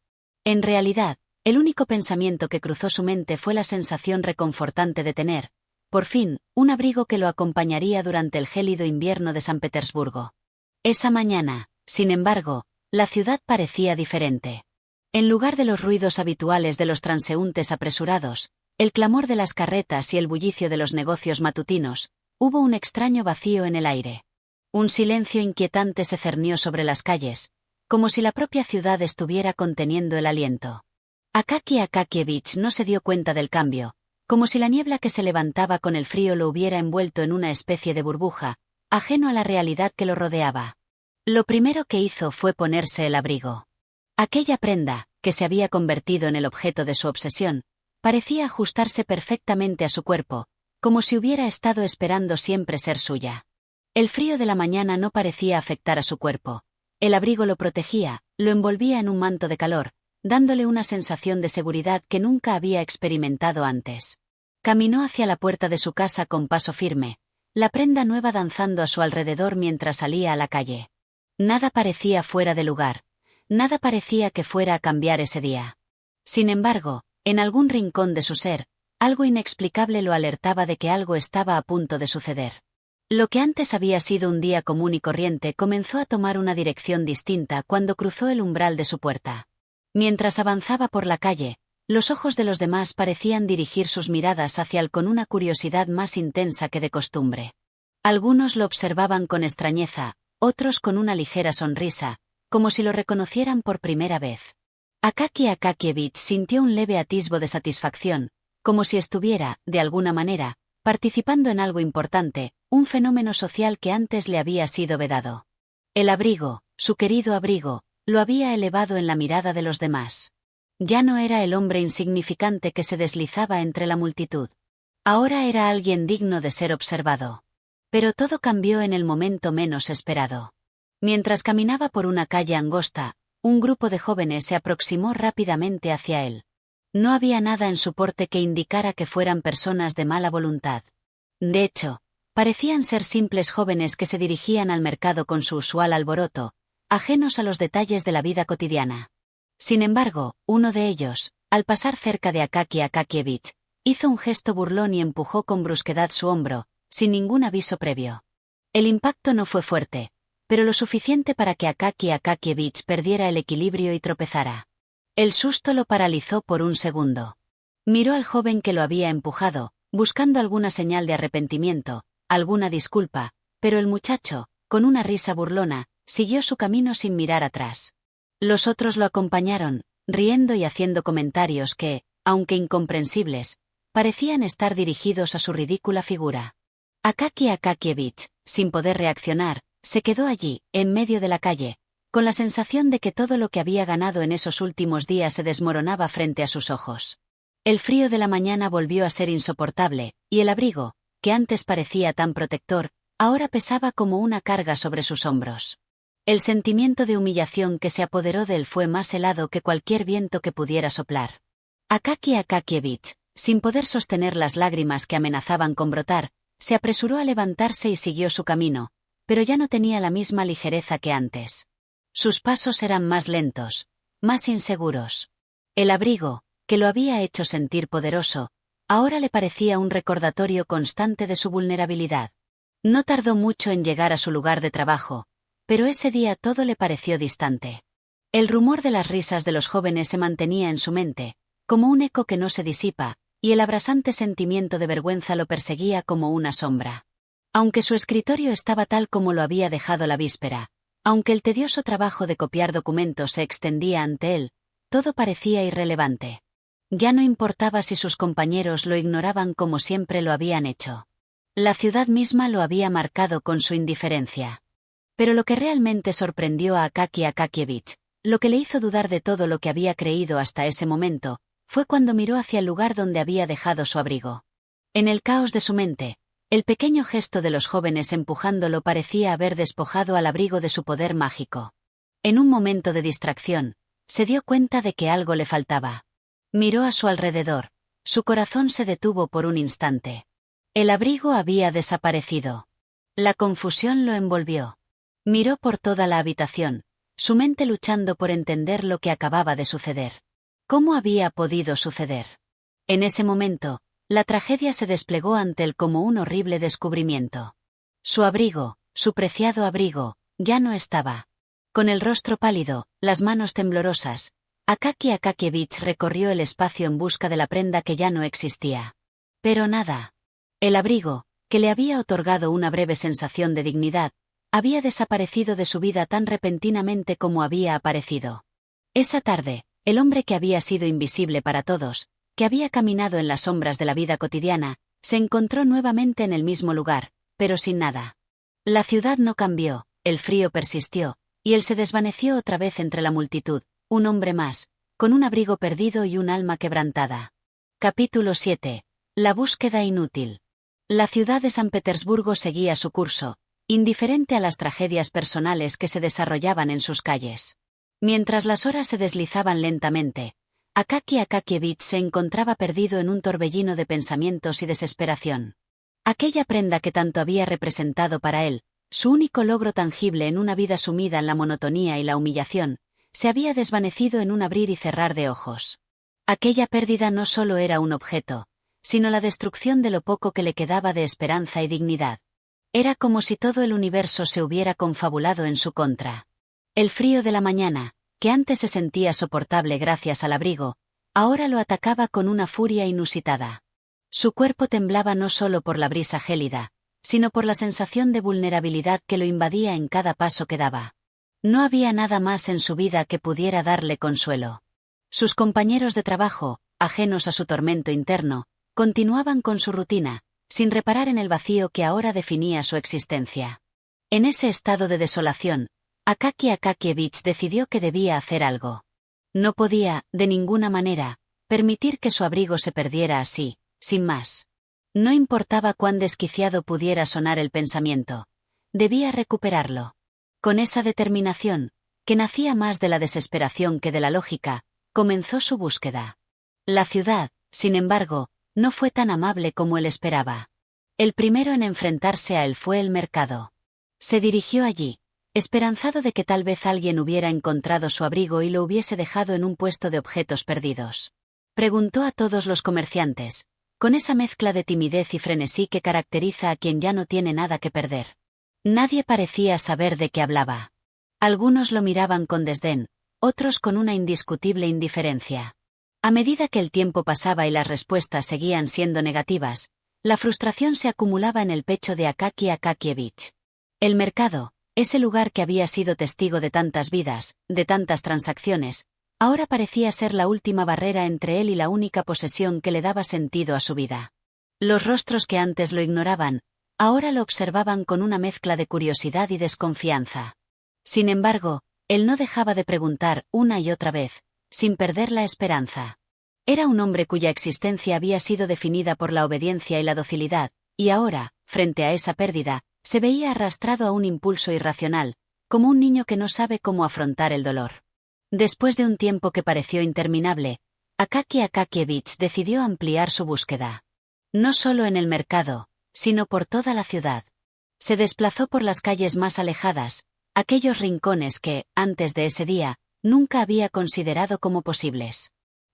En realidad, el único pensamiento que cruzó su mente fue la sensación reconfortante de tener, por fin, un abrigo que lo acompañaría durante el gélido invierno de San Petersburgo. Esa mañana, sin embargo, la ciudad parecía diferente. En lugar de los ruidos habituales de los transeúntes apresurados, el clamor de las carretas y el bullicio de los negocios matutinos, hubo un extraño vacío en el aire. Un silencio inquietante se cernió sobre las calles, como si la propia ciudad estuviera conteniendo el aliento. Akaki Akakievich no se dio cuenta del cambio, como si la niebla que se levantaba con el frío lo hubiera envuelto en una especie de burbuja, ajeno a la realidad que lo rodeaba. Lo primero que hizo fue ponerse el abrigo. Aquella prenda, que se había convertido en el objeto de su obsesión, parecía ajustarse perfectamente a su cuerpo, como si hubiera estado esperando siempre ser suya. El frío de la mañana no parecía afectar a su cuerpo. El abrigo lo protegía, lo envolvía en un manto de calor, dándole una sensación de seguridad que nunca había experimentado antes. Caminó hacia la puerta de su casa con paso firme, la prenda nueva danzando a su alrededor mientras salía a la calle. Nada parecía fuera de lugar, nada parecía que fuera a cambiar ese día. Sin embargo, en algún rincón de su ser, algo inexplicable lo alertaba de que algo estaba a punto de suceder. Lo que antes había sido un día común y corriente comenzó a tomar una dirección distinta cuando cruzó el umbral de su puerta. Mientras avanzaba por la calle, los ojos de los demás parecían dirigir sus miradas hacia él con una curiosidad más intensa que de costumbre. Algunos lo observaban con extrañeza, otros con una ligera sonrisa, como si lo reconocieran por primera vez. Akaki Akakievich sintió un leve atisbo de satisfacción, como si estuviera, de alguna manera, participando en algo importante, un fenómeno social que antes le había sido vedado. El abrigo, su querido abrigo, lo había elevado en la mirada de los demás. Ya no era el hombre insignificante que se deslizaba entre la multitud. Ahora era alguien digno de ser observado. Pero todo cambió en el momento menos esperado. Mientras caminaba por una calle angosta, un grupo de jóvenes se aproximó rápidamente hacia él. No había nada en su porte que indicara que fueran personas de mala voluntad. De hecho, Parecían ser simples jóvenes que se dirigían al mercado con su usual alboroto, ajenos a los detalles de la vida cotidiana. Sin embargo, uno de ellos, al pasar cerca de Akaki Akakievich, hizo un gesto burlón y empujó con brusquedad su hombro, sin ningún aviso previo. El impacto no fue fuerte, pero lo suficiente para que Akaki Akakievich perdiera el equilibrio y tropezara. El susto lo paralizó por un segundo. Miró al joven que lo había empujado, buscando alguna señal de arrepentimiento, alguna disculpa, pero el muchacho, con una risa burlona, siguió su camino sin mirar atrás. Los otros lo acompañaron, riendo y haciendo comentarios que, aunque incomprensibles, parecían estar dirigidos a su ridícula figura. Akaki Akakievich, sin poder reaccionar, se quedó allí, en medio de la calle, con la sensación de que todo lo que había ganado en esos últimos días se desmoronaba frente a sus ojos. El frío de la mañana volvió a ser insoportable, y el abrigo, que antes parecía tan protector, ahora pesaba como una carga sobre sus hombros. El sentimiento de humillación que se apoderó de él fue más helado que cualquier viento que pudiera soplar. Akaki Akakievich, sin poder sostener las lágrimas que amenazaban con brotar, se apresuró a levantarse y siguió su camino, pero ya no tenía la misma ligereza que antes. Sus pasos eran más lentos, más inseguros. El abrigo, que lo había hecho sentir poderoso, ahora le parecía un recordatorio constante de su vulnerabilidad. No tardó mucho en llegar a su lugar de trabajo, pero ese día todo le pareció distante. El rumor de las risas de los jóvenes se mantenía en su mente, como un eco que no se disipa, y el abrasante sentimiento de vergüenza lo perseguía como una sombra. Aunque su escritorio estaba tal como lo había dejado la víspera, aunque el tedioso trabajo de copiar documentos se extendía ante él, todo parecía irrelevante. Ya no importaba si sus compañeros lo ignoraban como siempre lo habían hecho. La ciudad misma lo había marcado con su indiferencia. Pero lo que realmente sorprendió a Akaki Akakievich, lo que le hizo dudar de todo lo que había creído hasta ese momento, fue cuando miró hacia el lugar donde había dejado su abrigo. En el caos de su mente, el pequeño gesto de los jóvenes empujándolo parecía haber despojado al abrigo de su poder mágico. En un momento de distracción, se dio cuenta de que algo le faltaba. Miró a su alrededor, su corazón se detuvo por un instante. El abrigo había desaparecido. La confusión lo envolvió. Miró por toda la habitación, su mente luchando por entender lo que acababa de suceder. ¿Cómo había podido suceder? En ese momento, la tragedia se desplegó ante él como un horrible descubrimiento. Su abrigo, su preciado abrigo, ya no estaba. Con el rostro pálido, las manos temblorosas, Akaki Akakievich recorrió el espacio en busca de la prenda que ya no existía. Pero nada. El abrigo, que le había otorgado una breve sensación de dignidad, había desaparecido de su vida tan repentinamente como había aparecido. Esa tarde, el hombre que había sido invisible para todos, que había caminado en las sombras de la vida cotidiana, se encontró nuevamente en el mismo lugar, pero sin nada. La ciudad no cambió, el frío persistió, y él se desvaneció otra vez entre la multitud, un hombre más, con un abrigo perdido y un alma quebrantada. Capítulo 7. La búsqueda inútil. La ciudad de San Petersburgo seguía su curso, indiferente a las tragedias personales que se desarrollaban en sus calles. Mientras las horas se deslizaban lentamente, Akaki Akakievich se encontraba perdido en un torbellino de pensamientos y desesperación. Aquella prenda que tanto había representado para él, su único logro tangible en una vida sumida en la monotonía y la humillación, se había desvanecido en un abrir y cerrar de ojos. Aquella pérdida no solo era un objeto, sino la destrucción de lo poco que le quedaba de esperanza y dignidad. Era como si todo el universo se hubiera confabulado en su contra. El frío de la mañana, que antes se sentía soportable gracias al abrigo, ahora lo atacaba con una furia inusitada. Su cuerpo temblaba no solo por la brisa gélida, sino por la sensación de vulnerabilidad que lo invadía en cada paso que daba. No había nada más en su vida que pudiera darle consuelo. Sus compañeros de trabajo, ajenos a su tormento interno, continuaban con su rutina, sin reparar en el vacío que ahora definía su existencia. En ese estado de desolación, Akaki Akakievich decidió que debía hacer algo. No podía, de ninguna manera, permitir que su abrigo se perdiera así, sin más. No importaba cuán desquiciado pudiera sonar el pensamiento. Debía recuperarlo. Con esa determinación, que nacía más de la desesperación que de la lógica, comenzó su búsqueda. La ciudad, sin embargo, no fue tan amable como él esperaba. El primero en enfrentarse a él fue el mercado. Se dirigió allí, esperanzado de que tal vez alguien hubiera encontrado su abrigo y lo hubiese dejado en un puesto de objetos perdidos. Preguntó a todos los comerciantes, con esa mezcla de timidez y frenesí que caracteriza a quien ya no tiene nada que perder. Nadie parecía saber de qué hablaba. Algunos lo miraban con desdén, otros con una indiscutible indiferencia. A medida que el tiempo pasaba y las respuestas seguían siendo negativas, la frustración se acumulaba en el pecho de Akaki Akakievich. El mercado, ese lugar que había sido testigo de tantas vidas, de tantas transacciones, ahora parecía ser la última barrera entre él y la única posesión que le daba sentido a su vida. Los rostros que antes lo ignoraban, ahora lo observaban con una mezcla de curiosidad y desconfianza. Sin embargo, él no dejaba de preguntar una y otra vez, sin perder la esperanza. Era un hombre cuya existencia había sido definida por la obediencia y la docilidad, y ahora, frente a esa pérdida, se veía arrastrado a un impulso irracional, como un niño que no sabe cómo afrontar el dolor. Después de un tiempo que pareció interminable, Akaki Akakievich decidió ampliar su búsqueda. No solo en el mercado, sino por toda la ciudad. Se desplazó por las calles más alejadas, aquellos rincones que, antes de ese día, nunca había considerado como posibles.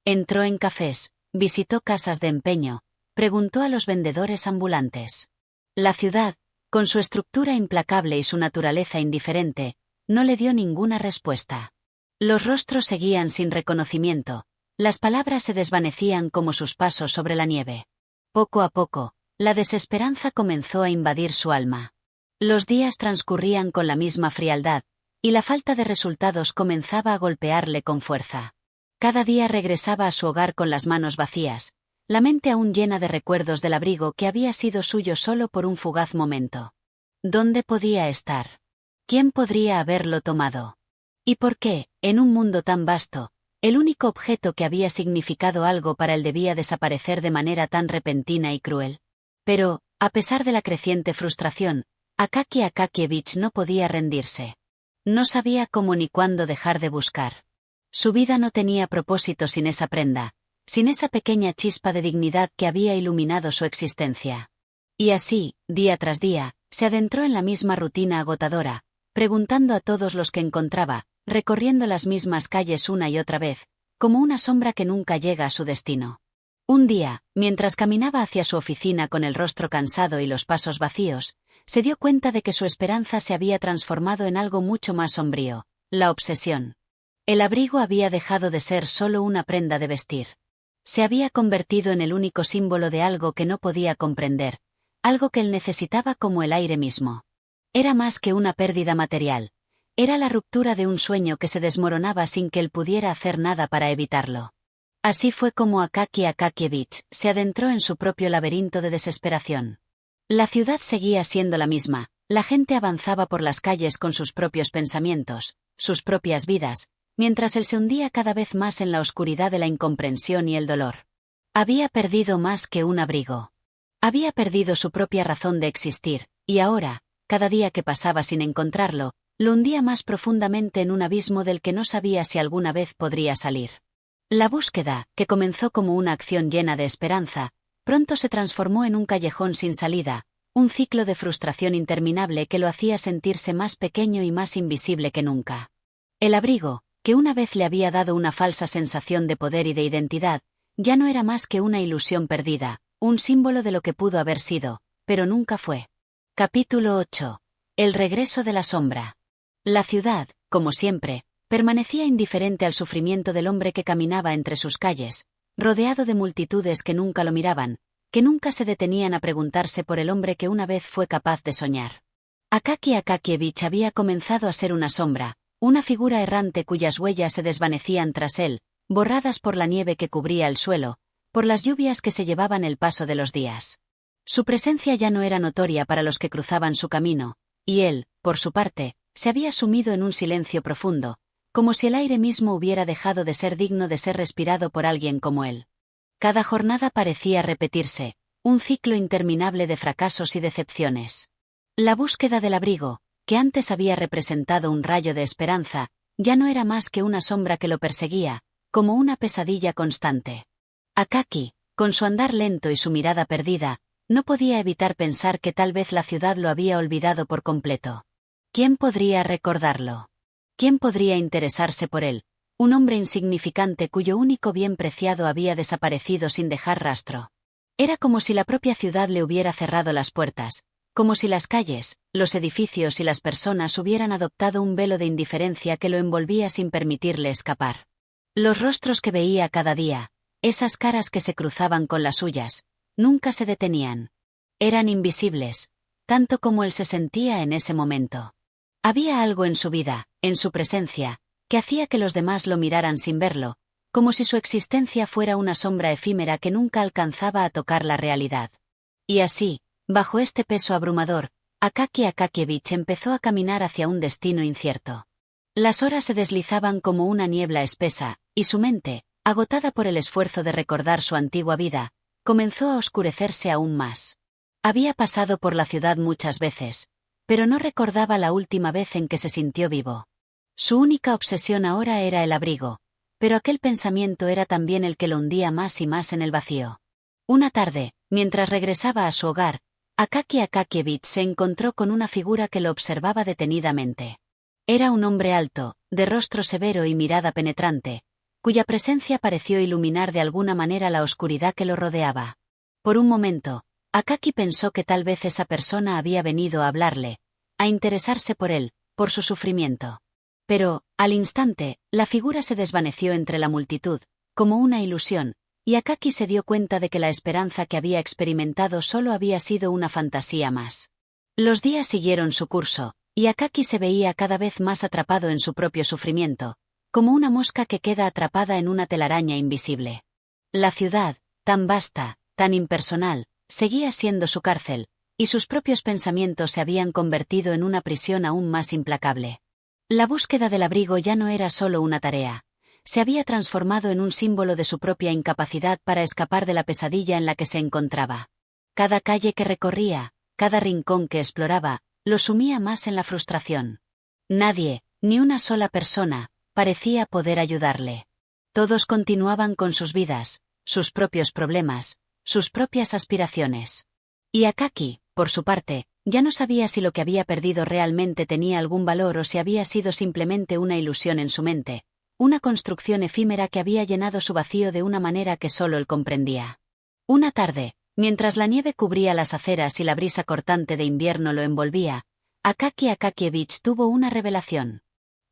Entró en cafés, visitó casas de empeño, preguntó a los vendedores ambulantes. La ciudad, con su estructura implacable y su naturaleza indiferente, no le dio ninguna respuesta. Los rostros seguían sin reconocimiento, las palabras se desvanecían como sus pasos sobre la nieve. Poco a poco, la desesperanza comenzó a invadir su alma. Los días transcurrían con la misma frialdad, y la falta de resultados comenzaba a golpearle con fuerza. Cada día regresaba a su hogar con las manos vacías, la mente aún llena de recuerdos del abrigo que había sido suyo solo por un fugaz momento. ¿Dónde podía estar? ¿Quién podría haberlo tomado? ¿Y por qué, en un mundo tan vasto, el único objeto que había significado algo para él debía desaparecer de manera tan repentina y cruel? Pero, a pesar de la creciente frustración, Akaki Akakievich no podía rendirse. No sabía cómo ni cuándo dejar de buscar. Su vida no tenía propósito sin esa prenda, sin esa pequeña chispa de dignidad que había iluminado su existencia. Y así, día tras día, se adentró en la misma rutina agotadora, preguntando a todos los que encontraba, recorriendo las mismas calles una y otra vez, como una sombra que nunca llega a su destino. Un día, mientras caminaba hacia su oficina con el rostro cansado y los pasos vacíos, se dio cuenta de que su esperanza se había transformado en algo mucho más sombrío, la obsesión. El abrigo había dejado de ser solo una prenda de vestir. Se había convertido en el único símbolo de algo que no podía comprender, algo que él necesitaba como el aire mismo. Era más que una pérdida material, era la ruptura de un sueño que se desmoronaba sin que él pudiera hacer nada para evitarlo. Así fue como Akaki Akakievich se adentró en su propio laberinto de desesperación. La ciudad seguía siendo la misma, la gente avanzaba por las calles con sus propios pensamientos, sus propias vidas, mientras él se hundía cada vez más en la oscuridad de la incomprensión y el dolor. Había perdido más que un abrigo. Había perdido su propia razón de existir, y ahora, cada día que pasaba sin encontrarlo, lo hundía más profundamente en un abismo del que no sabía si alguna vez podría salir. La búsqueda, que comenzó como una acción llena de esperanza, pronto se transformó en un callejón sin salida, un ciclo de frustración interminable que lo hacía sentirse más pequeño y más invisible que nunca. El abrigo, que una vez le había dado una falsa sensación de poder y de identidad, ya no era más que una ilusión perdida, un símbolo de lo que pudo haber sido, pero nunca fue. Capítulo 8. El regreso de la sombra. La ciudad, como siempre, permanecía indiferente al sufrimiento del hombre que caminaba entre sus calles, rodeado de multitudes que nunca lo miraban, que nunca se detenían a preguntarse por el hombre que una vez fue capaz de soñar. Akaki Akakievich había comenzado a ser una sombra, una figura errante cuyas huellas se desvanecían tras él, borradas por la nieve que cubría el suelo, por las lluvias que se llevaban el paso de los días. Su presencia ya no era notoria para los que cruzaban su camino, y él, por su parte, se había sumido en un silencio profundo, como si el aire mismo hubiera dejado de ser digno de ser respirado por alguien como él. Cada jornada parecía repetirse, un ciclo interminable de fracasos y decepciones. La búsqueda del abrigo, que antes había representado un rayo de esperanza, ya no era más que una sombra que lo perseguía, como una pesadilla constante. Akaki, con su andar lento y su mirada perdida, no podía evitar pensar que tal vez la ciudad lo había olvidado por completo. ¿Quién podría recordarlo? ¿Quién podría interesarse por él? Un hombre insignificante cuyo único bien preciado había desaparecido sin dejar rastro. Era como si la propia ciudad le hubiera cerrado las puertas, como si las calles, los edificios y las personas hubieran adoptado un velo de indiferencia que lo envolvía sin permitirle escapar. Los rostros que veía cada día, esas caras que se cruzaban con las suyas, nunca se detenían. Eran invisibles, tanto como él se sentía en ese momento. Había algo en su vida, en su presencia, que hacía que los demás lo miraran sin verlo, como si su existencia fuera una sombra efímera que nunca alcanzaba a tocar la realidad. Y así, bajo este peso abrumador, Akaki Akakievich empezó a caminar hacia un destino incierto. Las horas se deslizaban como una niebla espesa, y su mente, agotada por el esfuerzo de recordar su antigua vida, comenzó a oscurecerse aún más. Había pasado por la ciudad muchas veces, pero no recordaba la última vez en que se sintió vivo. Su única obsesión ahora era el abrigo, pero aquel pensamiento era también el que lo hundía más y más en el vacío. Una tarde, mientras regresaba a su hogar, Akaki Akakievich se encontró con una figura que lo observaba detenidamente. Era un hombre alto, de rostro severo y mirada penetrante, cuya presencia pareció iluminar de alguna manera la oscuridad que lo rodeaba. Por un momento, Akaki pensó que tal vez esa persona había venido a hablarle, a interesarse por él, por su sufrimiento. Pero, al instante, la figura se desvaneció entre la multitud, como una ilusión, y Akaki se dio cuenta de que la esperanza que había experimentado solo había sido una fantasía más. Los días siguieron su curso, y Akaki se veía cada vez más atrapado en su propio sufrimiento, como una mosca que queda atrapada en una telaraña invisible. La ciudad, tan vasta, tan impersonal, seguía siendo su cárcel, y sus propios pensamientos se habían convertido en una prisión aún más implacable. La búsqueda del abrigo ya no era solo una tarea. Se había transformado en un símbolo de su propia incapacidad para escapar de la pesadilla en la que se encontraba. Cada calle que recorría, cada rincón que exploraba, lo sumía más en la frustración. Nadie, ni una sola persona, parecía poder ayudarle. Todos continuaban con sus vidas, sus propios problemas, sus propias aspiraciones. Y Akaki, por su parte, ya no sabía si lo que había perdido realmente tenía algún valor o si había sido simplemente una ilusión en su mente, una construcción efímera que había llenado su vacío de una manera que solo él comprendía. Una tarde, mientras la nieve cubría las aceras y la brisa cortante de invierno lo envolvía, Akaki Akakievich tuvo una revelación.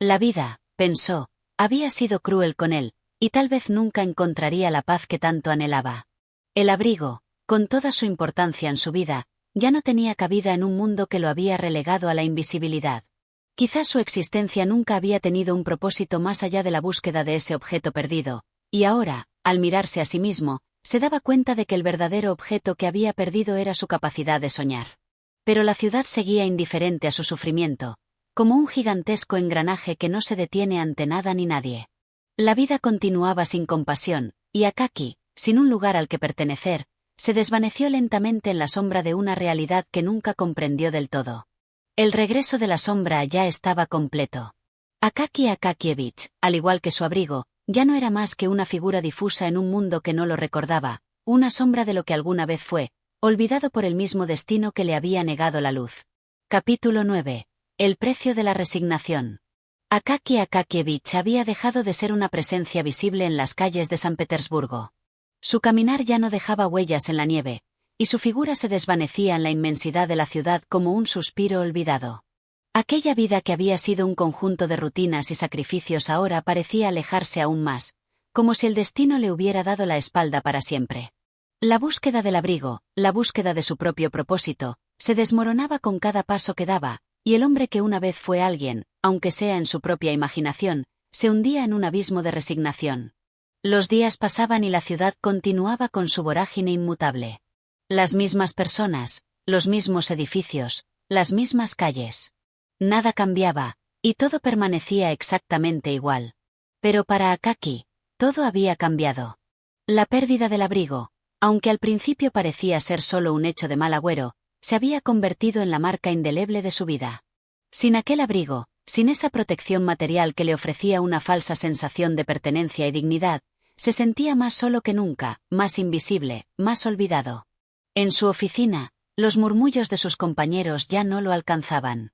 La vida, pensó, había sido cruel con él, y tal vez nunca encontraría la paz que tanto anhelaba. El abrigo, con toda su importancia en su vida, ya no tenía cabida en un mundo que lo había relegado a la invisibilidad. Quizás su existencia nunca había tenido un propósito más allá de la búsqueda de ese objeto perdido, y ahora, al mirarse a sí mismo, se daba cuenta de que el verdadero objeto que había perdido era su capacidad de soñar. Pero la ciudad seguía indiferente a su sufrimiento, como un gigantesco engranaje que no se detiene ante nada ni nadie. La vida continuaba sin compasión, y Akaki, sin un lugar al que pertenecer, se desvaneció lentamente en la sombra de una realidad que nunca comprendió del todo. El regreso de la sombra ya estaba completo. Akaki Akakievich, al igual que su abrigo, ya no era más que una figura difusa en un mundo que no lo recordaba, una sombra de lo que alguna vez fue, olvidado por el mismo destino que le había negado la luz. Capítulo 9. El precio de la resignación. Akaki Akakievich había dejado de ser una presencia visible en las calles de San Petersburgo. Su caminar ya no dejaba huellas en la nieve, y su figura se desvanecía en la inmensidad de la ciudad como un suspiro olvidado. Aquella vida que había sido un conjunto de rutinas y sacrificios ahora parecía alejarse aún más, como si el destino le hubiera dado la espalda para siempre. La búsqueda del abrigo, la búsqueda de su propio propósito, se desmoronaba con cada paso que daba, y el hombre que una vez fue alguien, aunque sea en su propia imaginación, se hundía en un abismo de resignación. Los días pasaban y la ciudad continuaba con su vorágine inmutable. Las mismas personas, los mismos edificios, las mismas calles. Nada cambiaba, y todo permanecía exactamente igual. Pero para Akaki, todo había cambiado. La pérdida del abrigo, aunque al principio parecía ser solo un hecho de mal agüero, se había convertido en la marca indeleble de su vida. Sin aquel abrigo, sin esa protección material que le ofrecía una falsa sensación de pertenencia y dignidad, se sentía más solo que nunca, más invisible, más olvidado. En su oficina, los murmullos de sus compañeros ya no lo alcanzaban.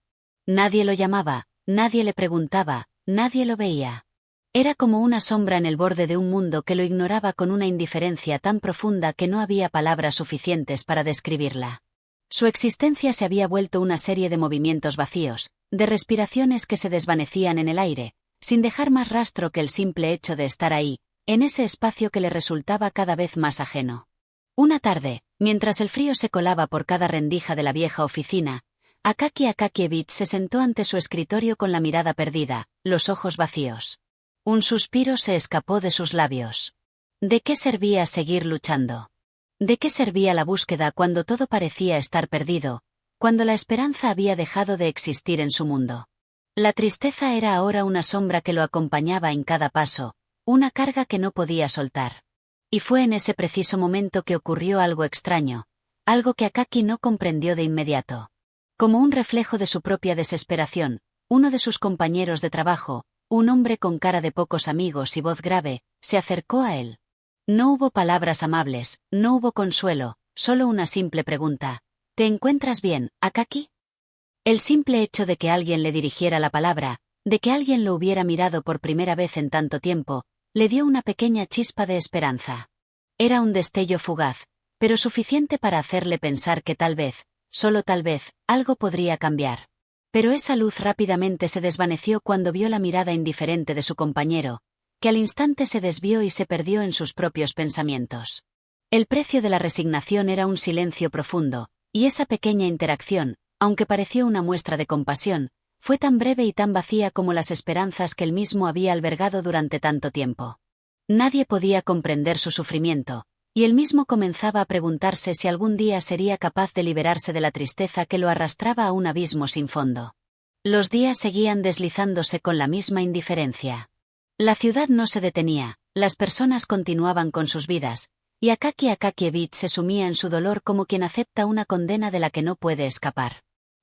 Nadie lo llamaba, nadie le preguntaba, nadie lo veía. Era como una sombra en el borde de un mundo que lo ignoraba con una indiferencia tan profunda que no había palabras suficientes para describirla. Su existencia se había vuelto una serie de movimientos vacíos, de respiraciones que se desvanecían en el aire, sin dejar más rastro que el simple hecho de estar ahí, en ese espacio que le resultaba cada vez más ajeno. Una tarde, mientras el frío se colaba por cada rendija de la vieja oficina, Akaki Akakievich se sentó ante su escritorio con la mirada perdida, los ojos vacíos. Un suspiro se escapó de sus labios. ¿De qué servía seguir luchando? ¿De qué servía la búsqueda cuando todo parecía estar perdido, cuando la esperanza había dejado de existir en su mundo? La tristeza era ahora una sombra que lo acompañaba en cada paso, una carga que no podía soltar. Y fue en ese preciso momento que ocurrió algo extraño, algo que Akaki no comprendió de inmediato. Como un reflejo de su propia desesperación, uno de sus compañeros de trabajo, un hombre con cara de pocos amigos y voz grave, se acercó a él. No hubo palabras amables, no hubo consuelo, solo una simple pregunta. ¿Te encuentras bien, Akaki? El simple hecho de que alguien le dirigiera la palabra, de que alguien lo hubiera mirado por primera vez en tanto tiempo, le dio una pequeña chispa de esperanza. Era un destello fugaz, pero suficiente para hacerle pensar que tal vez, solo tal vez, algo podría cambiar. Pero esa luz rápidamente se desvaneció cuando vio la mirada indiferente de su compañero, que al instante se desvió y se perdió en sus propios pensamientos. El precio de la resignación era un silencio profundo, y esa pequeña interacción, aunque pareció una muestra de compasión, fue tan breve y tan vacía como las esperanzas que él mismo había albergado durante tanto tiempo. Nadie podía comprender su sufrimiento, y él mismo comenzaba a preguntarse si algún día sería capaz de liberarse de la tristeza que lo arrastraba a un abismo sin fondo. Los días seguían deslizándose con la misma indiferencia. La ciudad no se detenía, las personas continuaban con sus vidas, y Akaki Akakievich se sumía en su dolor como quien acepta una condena de la que no puede escapar.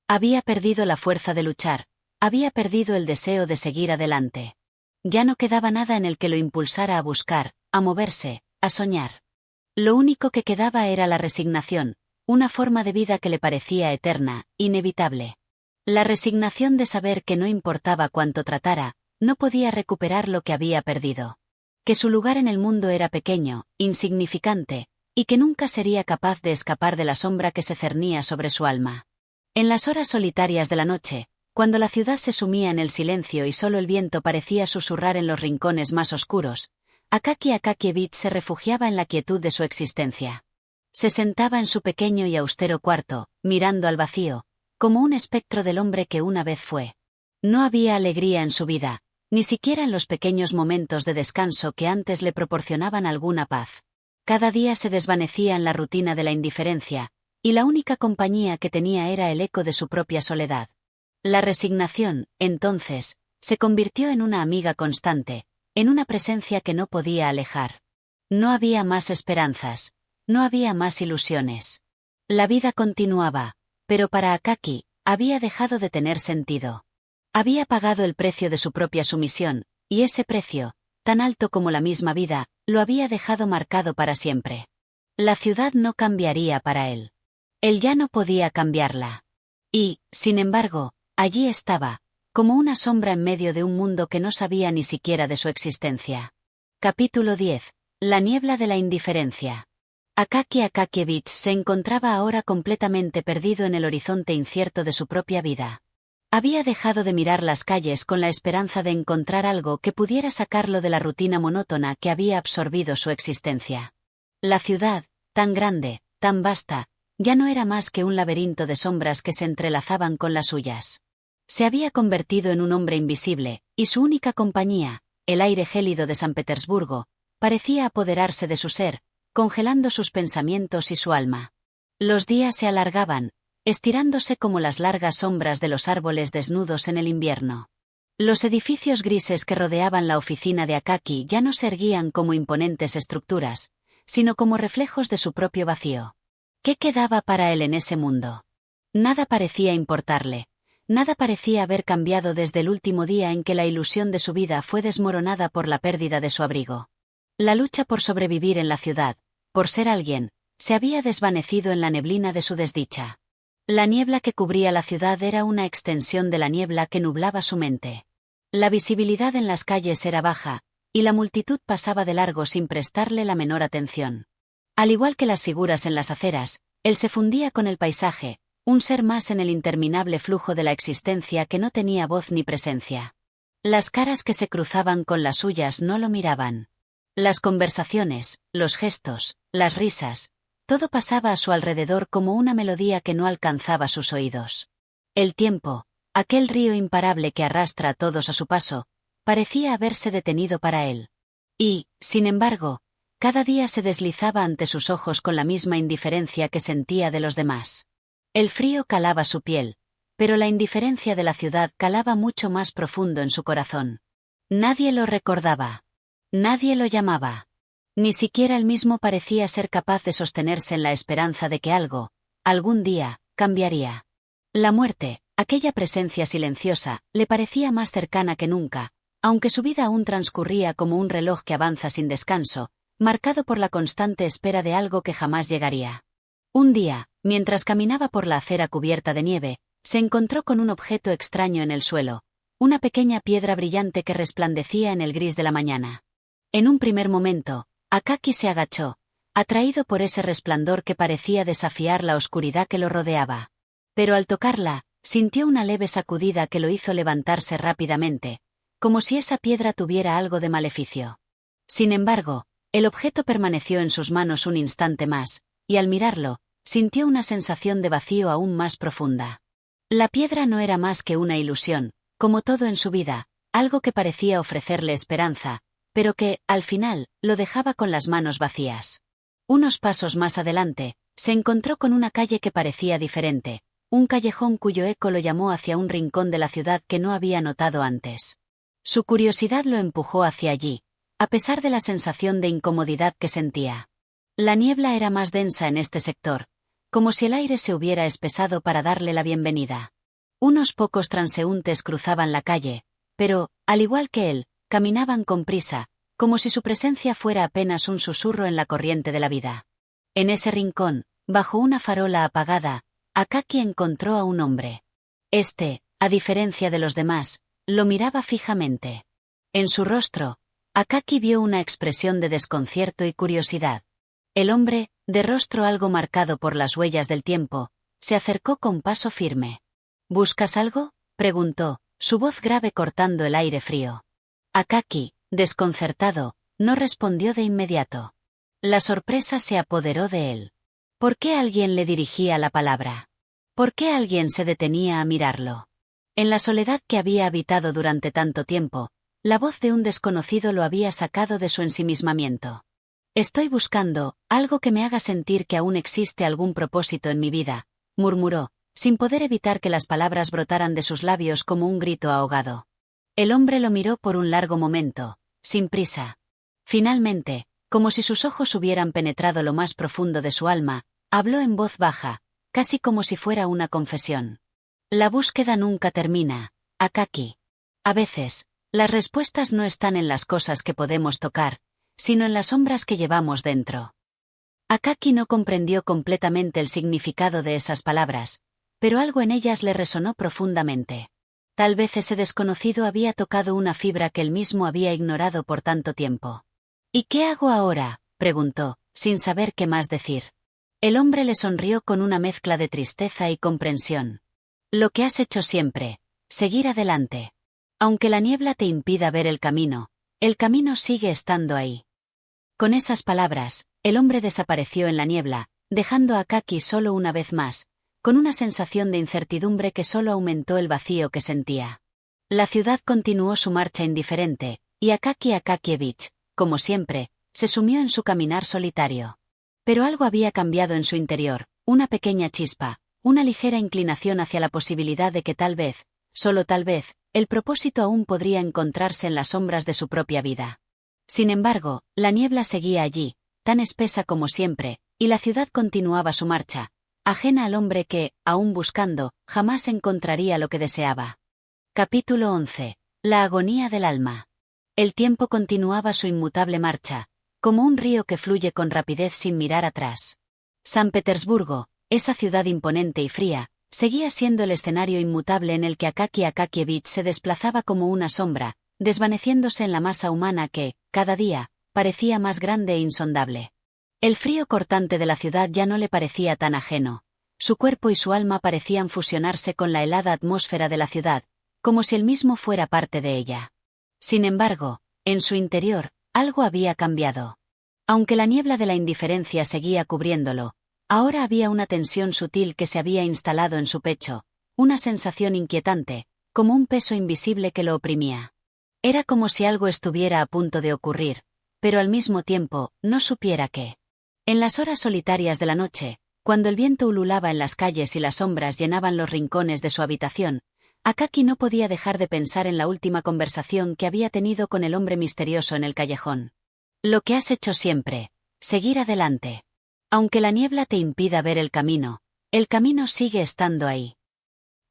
Había perdido la fuerza de luchar, había perdido el deseo de seguir adelante. Ya no quedaba nada en el que lo impulsara a buscar, a moverse, a soñar. Lo único que quedaba era la resignación, una forma de vida que le parecía eterna, inevitable. La resignación de saber que no importaba cuánto tratara, no podía recuperar lo que había perdido. Que su lugar en el mundo era pequeño, insignificante, y que nunca sería capaz de escapar de la sombra que se cernía sobre su alma. En las horas solitarias de la noche, cuando la ciudad se sumía en el silencio y solo el viento parecía susurrar en los rincones más oscuros, Akaki Akakievich se refugiaba en la quietud de su existencia. Se sentaba en su pequeño y austero cuarto, mirando al vacío, como un espectro del hombre que una vez fue. No había alegría en su vida, ni siquiera en los pequeños momentos de descanso que antes le proporcionaban alguna paz. Cada día se desvanecía en la rutina de la indiferencia, y la única compañía que tenía era el eco de su propia soledad. La resignación, entonces, se convirtió en una amiga constante, en una presencia que no podía alejar. No había más esperanzas, no había más ilusiones. La vida continuaba, pero para Akaki, había dejado de tener sentido. Había pagado el precio de su propia sumisión, y ese precio, tan alto como la misma vida, lo había dejado marcado para siempre. La ciudad no cambiaría para él. Él ya no podía cambiarla. Y, sin embargo, allí estaba, como una sombra en medio de un mundo que no sabía ni siquiera de su existencia. Capítulo 10. La niebla de la indiferencia. Akaki Akakievich se encontraba ahora completamente perdido en el horizonte incierto de su propia vida. Había dejado de mirar las calles con la esperanza de encontrar algo que pudiera sacarlo de la rutina monótona que había absorbido su existencia. La ciudad, tan grande, tan vasta, ya no era más que un laberinto de sombras que se entrelazaban con las suyas. Se había convertido en un hombre invisible, y su única compañía, el aire gélido de San Petersburgo, parecía apoderarse de su ser, congelando sus pensamientos y su alma. Los días se alargaban, estirándose como las largas sombras de los árboles desnudos en el invierno. Los edificios grises que rodeaban la oficina de Akaki ya no se erguían como imponentes estructuras, sino como reflejos de su propio vacío. ¿Qué quedaba para él en ese mundo? Nada parecía importarle, nada parecía haber cambiado desde el último día en que la ilusión de su vida fue desmoronada por la pérdida de su abrigo. La lucha por sobrevivir en la ciudad, por ser alguien, se había desvanecido en la neblina de su desdicha. La niebla que cubría la ciudad era una extensión de la niebla que nublaba su mente. La visibilidad en las calles era baja, y la multitud pasaba de largo sin prestarle la menor atención. Al igual que las figuras en las aceras, él se fundía con el paisaje, un ser más en el interminable flujo de la existencia que no tenía voz ni presencia. Las caras que se cruzaban con las suyas no lo miraban. Las conversaciones, los gestos, las risas, todo pasaba a su alrededor como una melodía que no alcanzaba sus oídos. El tiempo, aquel río imparable que arrastra a todos a su paso, parecía haberse detenido para él. Y, sin embargo, cada día se deslizaba ante sus ojos con la misma indiferencia que sentía de los demás. El frío calaba su piel, pero la indiferencia de la ciudad calaba mucho más profundo en su corazón. Nadie lo recordaba. Nadie lo llamaba. Ni siquiera él mismo parecía ser capaz de sostenerse en la esperanza de que algo, algún día, cambiaría. La muerte, aquella presencia silenciosa, le parecía más cercana que nunca, aunque su vida aún transcurría como un reloj que avanza sin descanso, marcado por la constante espera de algo que jamás llegaría. Un día, mientras caminaba por la acera cubierta de nieve, se encontró con un objeto extraño en el suelo, una pequeña piedra brillante que resplandecía en el gris de la mañana. En un primer momento, Akaki se agachó, atraído por ese resplandor que parecía desafiar la oscuridad que lo rodeaba. Pero al tocarla, sintió una leve sacudida que lo hizo levantarse rápidamente, como si esa piedra tuviera algo de maleficio. Sin embargo, el objeto permaneció en sus manos un instante más, y al mirarlo, sintió una sensación de vacío aún más profunda. La piedra no era más que una ilusión, como todo en su vida, algo que parecía ofrecerle esperanza, pero que, al final, lo dejaba con las manos vacías. Unos pasos más adelante, se encontró con una calle que parecía diferente, un callejón cuyo eco lo llamó hacia un rincón de la ciudad que no había notado antes. Su curiosidad lo empujó hacia allí, a pesar de la sensación de incomodidad que sentía. La niebla era más densa en este sector, como si el aire se hubiera espesado para darle la bienvenida. Unos pocos transeúntes cruzaban la calle, pero, al igual que él, caminaban con prisa, como si su presencia fuera apenas un susurro en la corriente de la vida. En ese rincón, bajo una farola apagada, Akaki encontró a un hombre. Este, a diferencia de los demás, lo miraba fijamente. En su rostro, Akaki vio una expresión de desconcierto y curiosidad. El hombre, de rostro algo marcado por las huellas del tiempo, se acercó con paso firme. ¿Buscas algo?, preguntó, su voz grave cortando el aire frío. Akaki, desconcertado, no respondió de inmediato. La sorpresa se apoderó de él. ¿Por qué alguien le dirigía la palabra? ¿Por qué alguien se detenía a mirarlo? En la soledad que había habitado durante tanto tiempo, la voz de un desconocido lo había sacado de su ensimismamiento. Estoy buscando algo que me haga sentir que aún existe algún propósito en mi vida, murmuró, sin poder evitar que las palabras brotaran de sus labios como un grito ahogado. El hombre lo miró por un largo momento, sin prisa. Finalmente, como si sus ojos hubieran penetrado lo más profundo de su alma, habló en voz baja, casi como si fuera una confesión. La búsqueda nunca termina, Akaki. A veces, las respuestas no están en las cosas que podemos tocar, sino en las sombras que llevamos dentro. Akaki no comprendió completamente el significado de esas palabras, pero algo en ellas le resonó profundamente. Tal vez ese desconocido había tocado una fibra que él mismo había ignorado por tanto tiempo. ¿Y qué hago ahora?, preguntó, sin saber qué más decir. El hombre le sonrió con una mezcla de tristeza y comprensión. Lo que has hecho siempre, seguir adelante. Aunque la niebla te impida ver el camino sigue estando ahí. Con esas palabras, el hombre desapareció en la niebla, dejando a Akaki solo una vez más, con una sensación de incertidumbre que solo aumentó el vacío que sentía. La ciudad continuó su marcha indiferente, y Akaki Akakievich, como siempre, se sumió en su caminar solitario. Pero algo había cambiado en su interior, una pequeña chispa, una ligera inclinación hacia la posibilidad de que tal vez, solo tal vez, el propósito aún podría encontrarse en las sombras de su propia vida. Sin embargo, la niebla seguía allí, tan espesa como siempre, y la ciudad continuaba su marcha, ajena al hombre que, aún buscando, jamás encontraría lo que deseaba. Capítulo 11. La agonía del alma. El tiempo continuaba su inmutable marcha, como un río que fluye con rapidez sin mirar atrás. San Petersburgo, esa ciudad imponente y fría, seguía siendo el escenario inmutable en el que Akaki Akakievich se desplazaba como una sombra, desvaneciéndose en la masa humana que, cada día, parecía más grande e insondable. El frío cortante de la ciudad ya no le parecía tan ajeno. Su cuerpo y su alma parecían fusionarse con la helada atmósfera de la ciudad, como si él mismo fuera parte de ella. Sin embargo, en su interior, algo había cambiado. Aunque la niebla de la indiferencia seguía cubriéndolo, ahora había una tensión sutil que se había instalado en su pecho, una sensación inquietante, como un peso invisible que lo oprimía. Era como si algo estuviera a punto de ocurrir, pero al mismo tiempo, no supiera qué. En las horas solitarias de la noche, cuando el viento ululaba en las calles y las sombras llenaban los rincones de su habitación, Akaki no podía dejar de pensar en la última conversación que había tenido con el hombre misterioso en el callejón. Lo que has hecho siempre, seguir adelante. Aunque la niebla te impida ver el camino sigue estando ahí.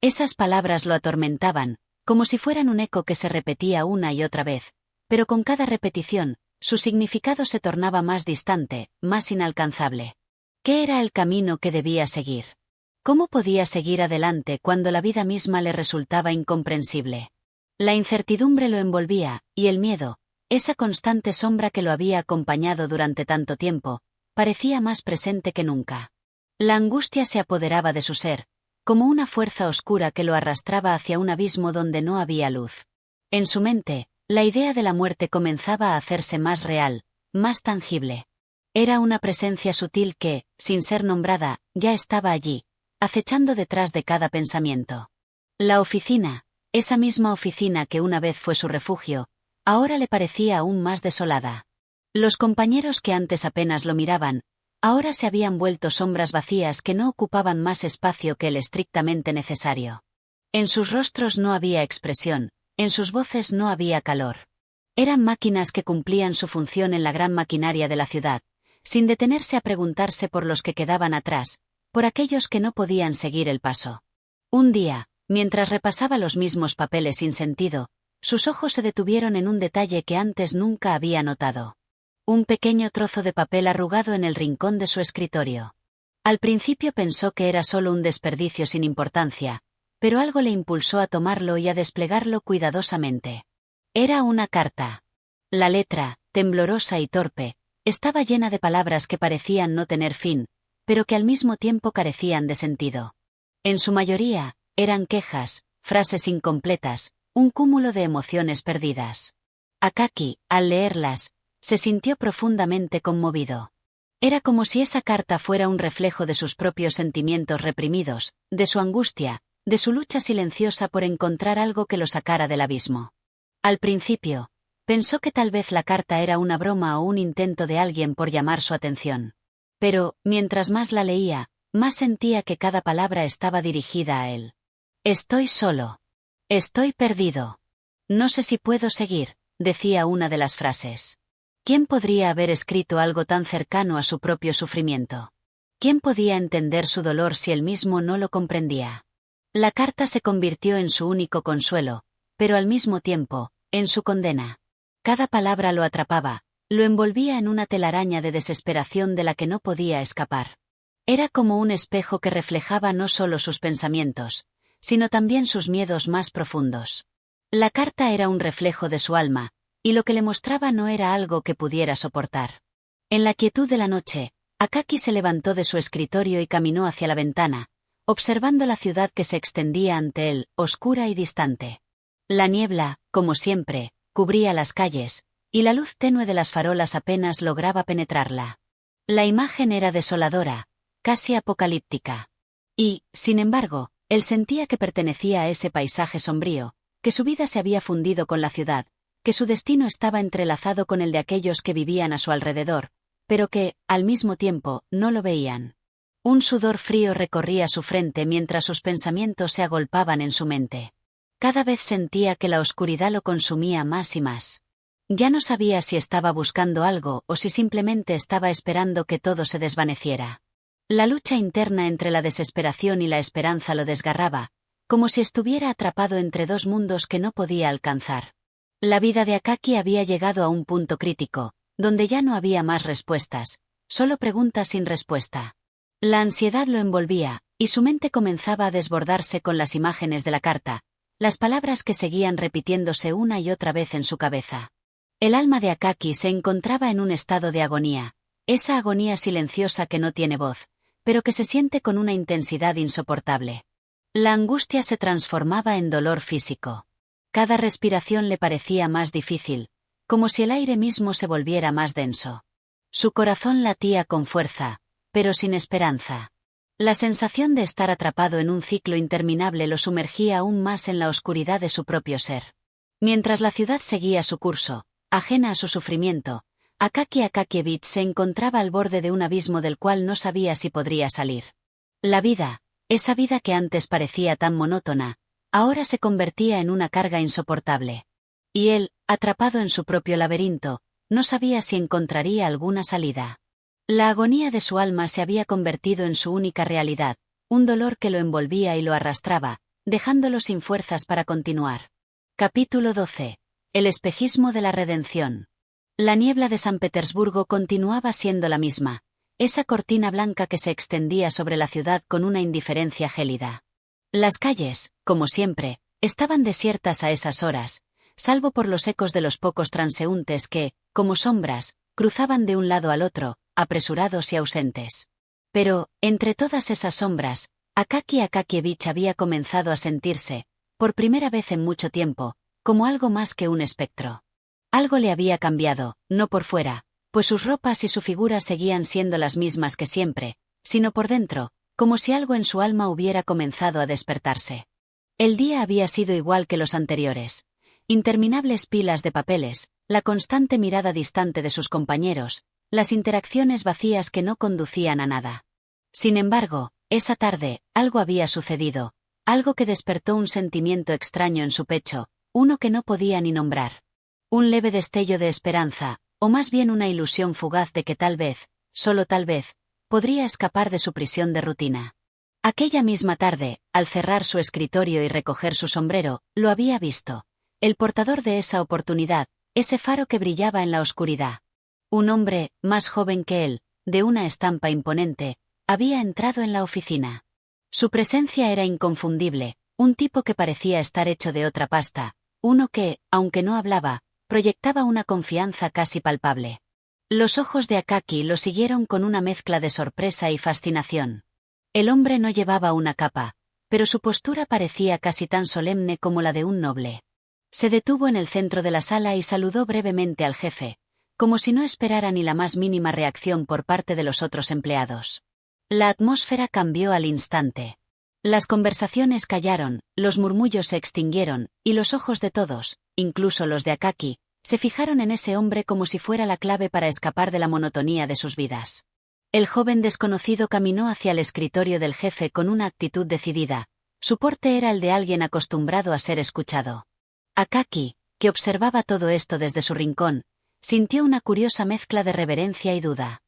Esas palabras lo atormentaban, como si fueran un eco que se repetía una y otra vez, pero con cada repetición, su significado se tornaba más distante, más inalcanzable. ¿Qué era el camino que debía seguir? ¿Cómo podía seguir adelante cuando la vida misma le resultaba incomprensible? La incertidumbre lo envolvía, y el miedo, esa constante sombra que lo había acompañado durante tanto tiempo, parecía más presente que nunca. La angustia se apoderaba de su ser, como una fuerza oscura que lo arrastraba hacia un abismo donde no había luz. En su mente, la idea de la muerte comenzaba a hacerse más real, más tangible. Era una presencia sutil que, sin ser nombrada, ya estaba allí, acechando detrás de cada pensamiento. La oficina, esa misma oficina que una vez fue su refugio, ahora le parecía aún más desolada. Los compañeros que antes apenas lo miraban, ahora se habían vuelto sombras vacías que no ocupaban más espacio que el estrictamente necesario. En sus rostros no había expresión, en sus voces no había calor. Eran máquinas que cumplían su función en la gran maquinaria de la ciudad, sin detenerse a preguntarse por los que quedaban atrás, por aquellos que no podían seguir el paso. Un día, mientras repasaba los mismos papeles sin sentido, sus ojos se detuvieron en un detalle que antes nunca había notado. Un pequeño trozo de papel arrugado en el rincón de su escritorio. Al principio pensó que era solo un desperdicio sin importancia, pero algo le impulsó a tomarlo y a desplegarlo cuidadosamente. Era una carta. La letra, temblorosa y torpe, estaba llena de palabras que parecían no tener fin, pero que al mismo tiempo carecían de sentido. En su mayoría, eran quejas, frases incompletas, un cúmulo de emociones perdidas. Akaki, al leerlas, se sintió profundamente conmovido. Era como si esa carta fuera un reflejo de sus propios sentimientos reprimidos, de su angustia, de su lucha silenciosa por encontrar algo que lo sacara del abismo. Al principio, pensó que tal vez la carta era una broma o un intento de alguien por llamar su atención. Pero, mientras más la leía, más sentía que cada palabra estaba dirigida a él. Estoy solo. Estoy perdido. No sé si puedo seguir, decía una de las frases. ¿Quién podría haber escrito algo tan cercano a su propio sufrimiento? ¿Quién podía entender su dolor si él mismo no lo comprendía? La carta se convirtió en su único consuelo, pero al mismo tiempo, en su condena. Cada palabra lo atrapaba, lo envolvía en una telaraña de desesperación de la que no podía escapar. Era como un espejo que reflejaba no solo sus pensamientos, sino también sus miedos más profundos. La carta era un reflejo de su alma, y lo que le mostraba no era algo que pudiera soportar. En la quietud de la noche, Akaki se levantó de su escritorio y caminó hacia la ventana, observando la ciudad que se extendía ante él, oscura y distante. La niebla, como siempre, cubría las calles, y la luz tenue de las farolas apenas lograba penetrarla. La imagen era desoladora, casi apocalíptica. Y, sin embargo, él sentía que pertenecía a ese paisaje sombrío, que su vida se había fundido con la ciudad, que su destino estaba entrelazado con el de aquellos que vivían a su alrededor, pero que, al mismo tiempo, no lo veían. Un sudor frío recorría su frente mientras sus pensamientos se agolpaban en su mente. Cada vez sentía que la oscuridad lo consumía más y más. Ya no sabía si estaba buscando algo o si simplemente estaba esperando que todo se desvaneciera. La lucha interna entre la desesperación y la esperanza lo desgarraba, como si estuviera atrapado entre dos mundos que no podía alcanzar. La vida de Akaki había llegado a un punto crítico, donde ya no había más respuestas, solo preguntas sin respuesta. La ansiedad lo envolvía, y su mente comenzaba a desbordarse con las imágenes de la carta, las palabras que seguían repitiéndose una y otra vez en su cabeza. El alma de Akaki se encontraba en un estado de agonía, esa agonía silenciosa que no tiene voz, pero que se siente con una intensidad insoportable. La angustia se transformaba en dolor físico. Cada respiración le parecía más difícil, como si el aire mismo se volviera más denso. Su corazón latía con fuerza, pero sin esperanza. La sensación de estar atrapado en un ciclo interminable lo sumergía aún más en la oscuridad de su propio ser. Mientras la ciudad seguía su curso, ajena a su sufrimiento, Akaki Akakievich se encontraba al borde de un abismo del cual no sabía si podría salir. La vida, esa vida que antes parecía tan monótona, ahora se convertía en una carga insoportable. Y él, atrapado en su propio laberinto, no sabía si encontraría alguna salida. La agonía de su alma se había convertido en su única realidad, un dolor que lo envolvía y lo arrastraba, dejándolo sin fuerzas para continuar. Capítulo 12. El espejismo de la redención. La niebla de San Petersburgo continuaba siendo la misma, esa cortina blanca que se extendía sobre la ciudad con una indiferencia gélida. Las calles, como siempre, estaban desiertas a esas horas, salvo por los ecos de los pocos transeúntes que, como sombras, cruzaban de un lado al otro, apresurados y ausentes. Pero, entre todas esas sombras, Akaki Akakievich había comenzado a sentirse, por primera vez en mucho tiempo, como algo más que un espectro. Algo le había cambiado, no por fuera, pues sus ropas y su figura seguían siendo las mismas que siempre, sino por dentro, como si algo en su alma hubiera comenzado a despertarse. El día había sido igual que los anteriores. Interminables pilas de papeles, la constante mirada distante de sus compañeros, las interacciones vacías que no conducían a nada. Sin embargo, esa tarde, algo había sucedido, algo que despertó un sentimiento extraño en su pecho, uno que no podía ni nombrar. Un leve destello de esperanza, o más bien una ilusión fugaz de que tal vez, solo tal vez, podría escapar de su prisión de rutina. Aquella misma tarde, al cerrar su escritorio y recoger su sombrero, lo había visto. El portador de esa oportunidad, ese faro que brillaba en la oscuridad. Un hombre, más joven que él, de una estampa imponente, había entrado en la oficina. Su presencia era inconfundible, un tipo que parecía estar hecho de otra pasta, uno que, aunque no hablaba, proyectaba una confianza casi palpable. Los ojos de Akaki lo siguieron con una mezcla de sorpresa y fascinación. El hombre no llevaba una capa, pero su postura parecía casi tan solemne como la de un noble. Se detuvo en el centro de la sala y saludó brevemente al jefe, como si no esperara ni la más mínima reacción por parte de los otros empleados. La atmósfera cambió al instante. Las conversaciones callaron, los murmullos se extinguieron, y los ojos de todos, incluso los de Akaki, se fijaron en ese hombre como si fuera la clave para escapar de la monotonía de sus vidas. El joven desconocido caminó hacia el escritorio del jefe con una actitud decidida. Su porte era el de alguien acostumbrado a ser escuchado. Akaki, que observaba todo esto desde su rincón, sintió una curiosa mezcla de reverencia y duda.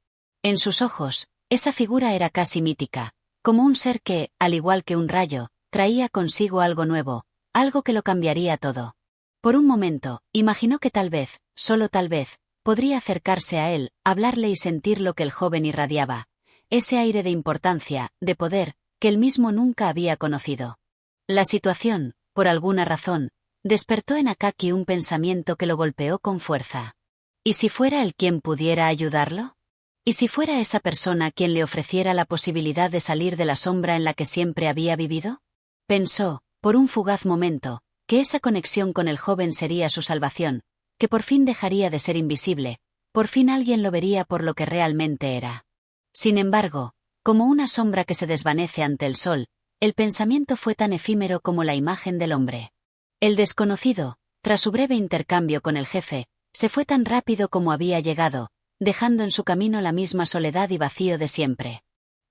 En sus ojos, esa figura era casi mítica, como un ser que, al igual que un rayo, traía consigo algo nuevo, algo que lo cambiaría todo. Por un momento, imaginó que tal vez, solo tal vez, podría acercarse a él, hablarle y sentir lo que el joven irradiaba, ese aire de importancia, de poder, que él mismo nunca había conocido. La situación, por alguna razón, despertó en Akaki un pensamiento que lo golpeó con fuerza. ¿Y si fuera él quien pudiera ayudarlo? ¿Y si fuera esa persona quien le ofreciera la posibilidad de salir de la sombra en la que siempre había vivido? Pensó, por un fugaz momento, que esa conexión con el joven sería su salvación, que por fin dejaría de ser invisible, por fin alguien lo vería por lo que realmente era. Sin embargo, como una sombra que se desvanece ante el sol, el pensamiento fue tan efímero como la imagen del hombre. El desconocido, tras su breve intercambio con el jefe, se fue tan rápido como había llegado, dejando en su camino la misma soledad y vacío de siempre.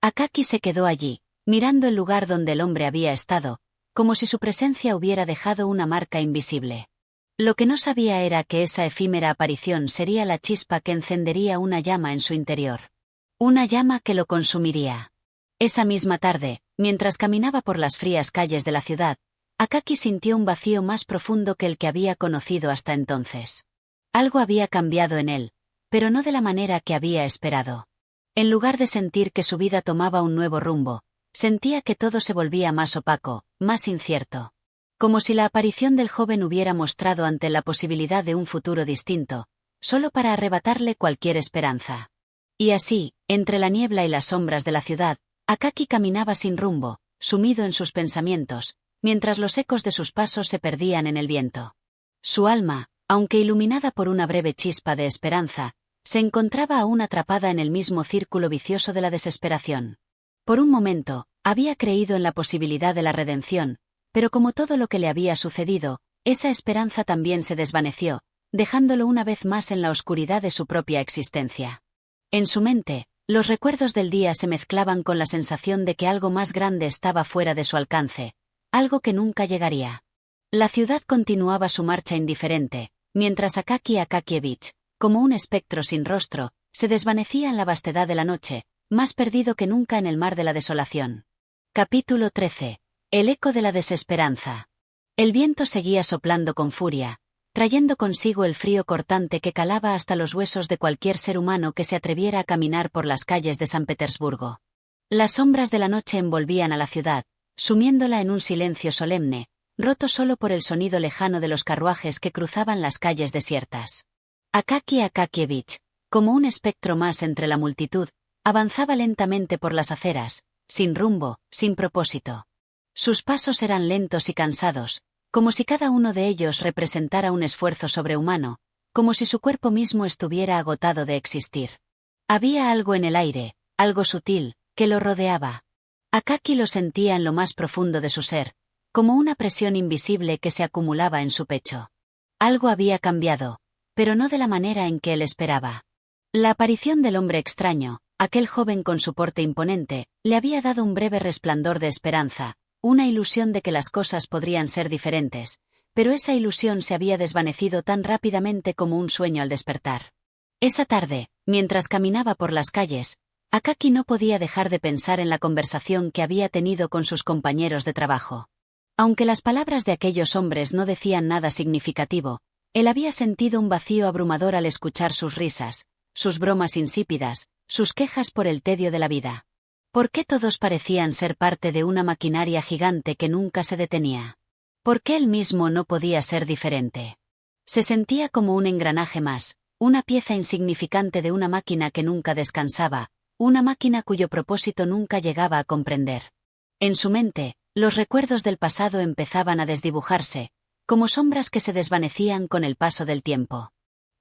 Akaki se quedó allí, mirando el lugar donde el hombre había estado, como si su presencia hubiera dejado una marca invisible. Lo que no sabía era que esa efímera aparición sería la chispa que encendería una llama en su interior. Una llama que lo consumiría. Esa misma tarde, mientras caminaba por las frías calles de la ciudad, Akaki sintió un vacío más profundo que el que había conocido hasta entonces. Algo había cambiado en él, pero no de la manera que había esperado. En lugar de sentir que su vida tomaba un nuevo rumbo, sentía que todo se volvía más opaco, más incierto. Como si la aparición del joven hubiera mostrado ante la posibilidad de un futuro distinto, solo para arrebatarle cualquier esperanza. Y así, entre la niebla y las sombras de la ciudad, Akaki caminaba sin rumbo, sumido en sus pensamientos, mientras los ecos de sus pasos se perdían en el viento. Su alma, aunque iluminada por una breve chispa de esperanza, se encontraba aún atrapada en el mismo círculo vicioso de la desesperación. Por un momento, había creído en la posibilidad de la redención, pero como todo lo que le había sucedido, esa esperanza también se desvaneció, dejándolo una vez más en la oscuridad de su propia existencia. En su mente, los recuerdos del día se mezclaban con la sensación de que algo más grande estaba fuera de su alcance, algo que nunca llegaría. La ciudad continuaba su marcha indiferente, mientras Akaki Akakievich, como un espectro sin rostro, se desvanecía en la vastedad de la noche, más perdido que nunca en el mar de la desolación. Capítulo 13. El eco de la desesperanza. El viento seguía soplando con furia, trayendo consigo el frío cortante que calaba hasta los huesos de cualquier ser humano que se atreviera a caminar por las calles de San Petersburgo. Las sombras de la noche envolvían a la ciudad, sumiéndola en un silencio solemne, roto solo por el sonido lejano de los carruajes que cruzaban las calles desiertas. Akaki Akakievich, como un espectro más entre la multitud, avanzaba lentamente por las aceras, sin rumbo, sin propósito. Sus pasos eran lentos y cansados, como si cada uno de ellos representara un esfuerzo sobrehumano, como si su cuerpo mismo estuviera agotado de existir. Había algo en el aire, algo sutil, que lo rodeaba. Akaki lo sentía en lo más profundo de su ser, como una presión invisible que se acumulaba en su pecho. Algo había cambiado, pero no de la manera en que él esperaba. La aparición del hombre extraño, aquel joven con su porte imponente, le había dado un breve resplandor de esperanza, una ilusión de que las cosas podrían ser diferentes, pero esa ilusión se había desvanecido tan rápidamente como un sueño al despertar. Esa tarde, mientras caminaba por las calles, Akaki no podía dejar de pensar en la conversación que había tenido con sus compañeros de trabajo. Aunque las palabras de aquellos hombres no decían nada significativo, él había sentido un vacío abrumador al escuchar sus risas, sus bromas insípidas, sus quejas por el tedio de la vida. ¿Por qué todos parecían ser parte de una maquinaria gigante que nunca se detenía? ¿Por qué él mismo no podía ser diferente? Se sentía como un engranaje más, una pieza insignificante de una máquina que nunca descansaba, una máquina cuyo propósito nunca llegaba a comprender. En su mente, los recuerdos del pasado empezaban a desdibujarse, como sombras que se desvanecían con el paso del tiempo.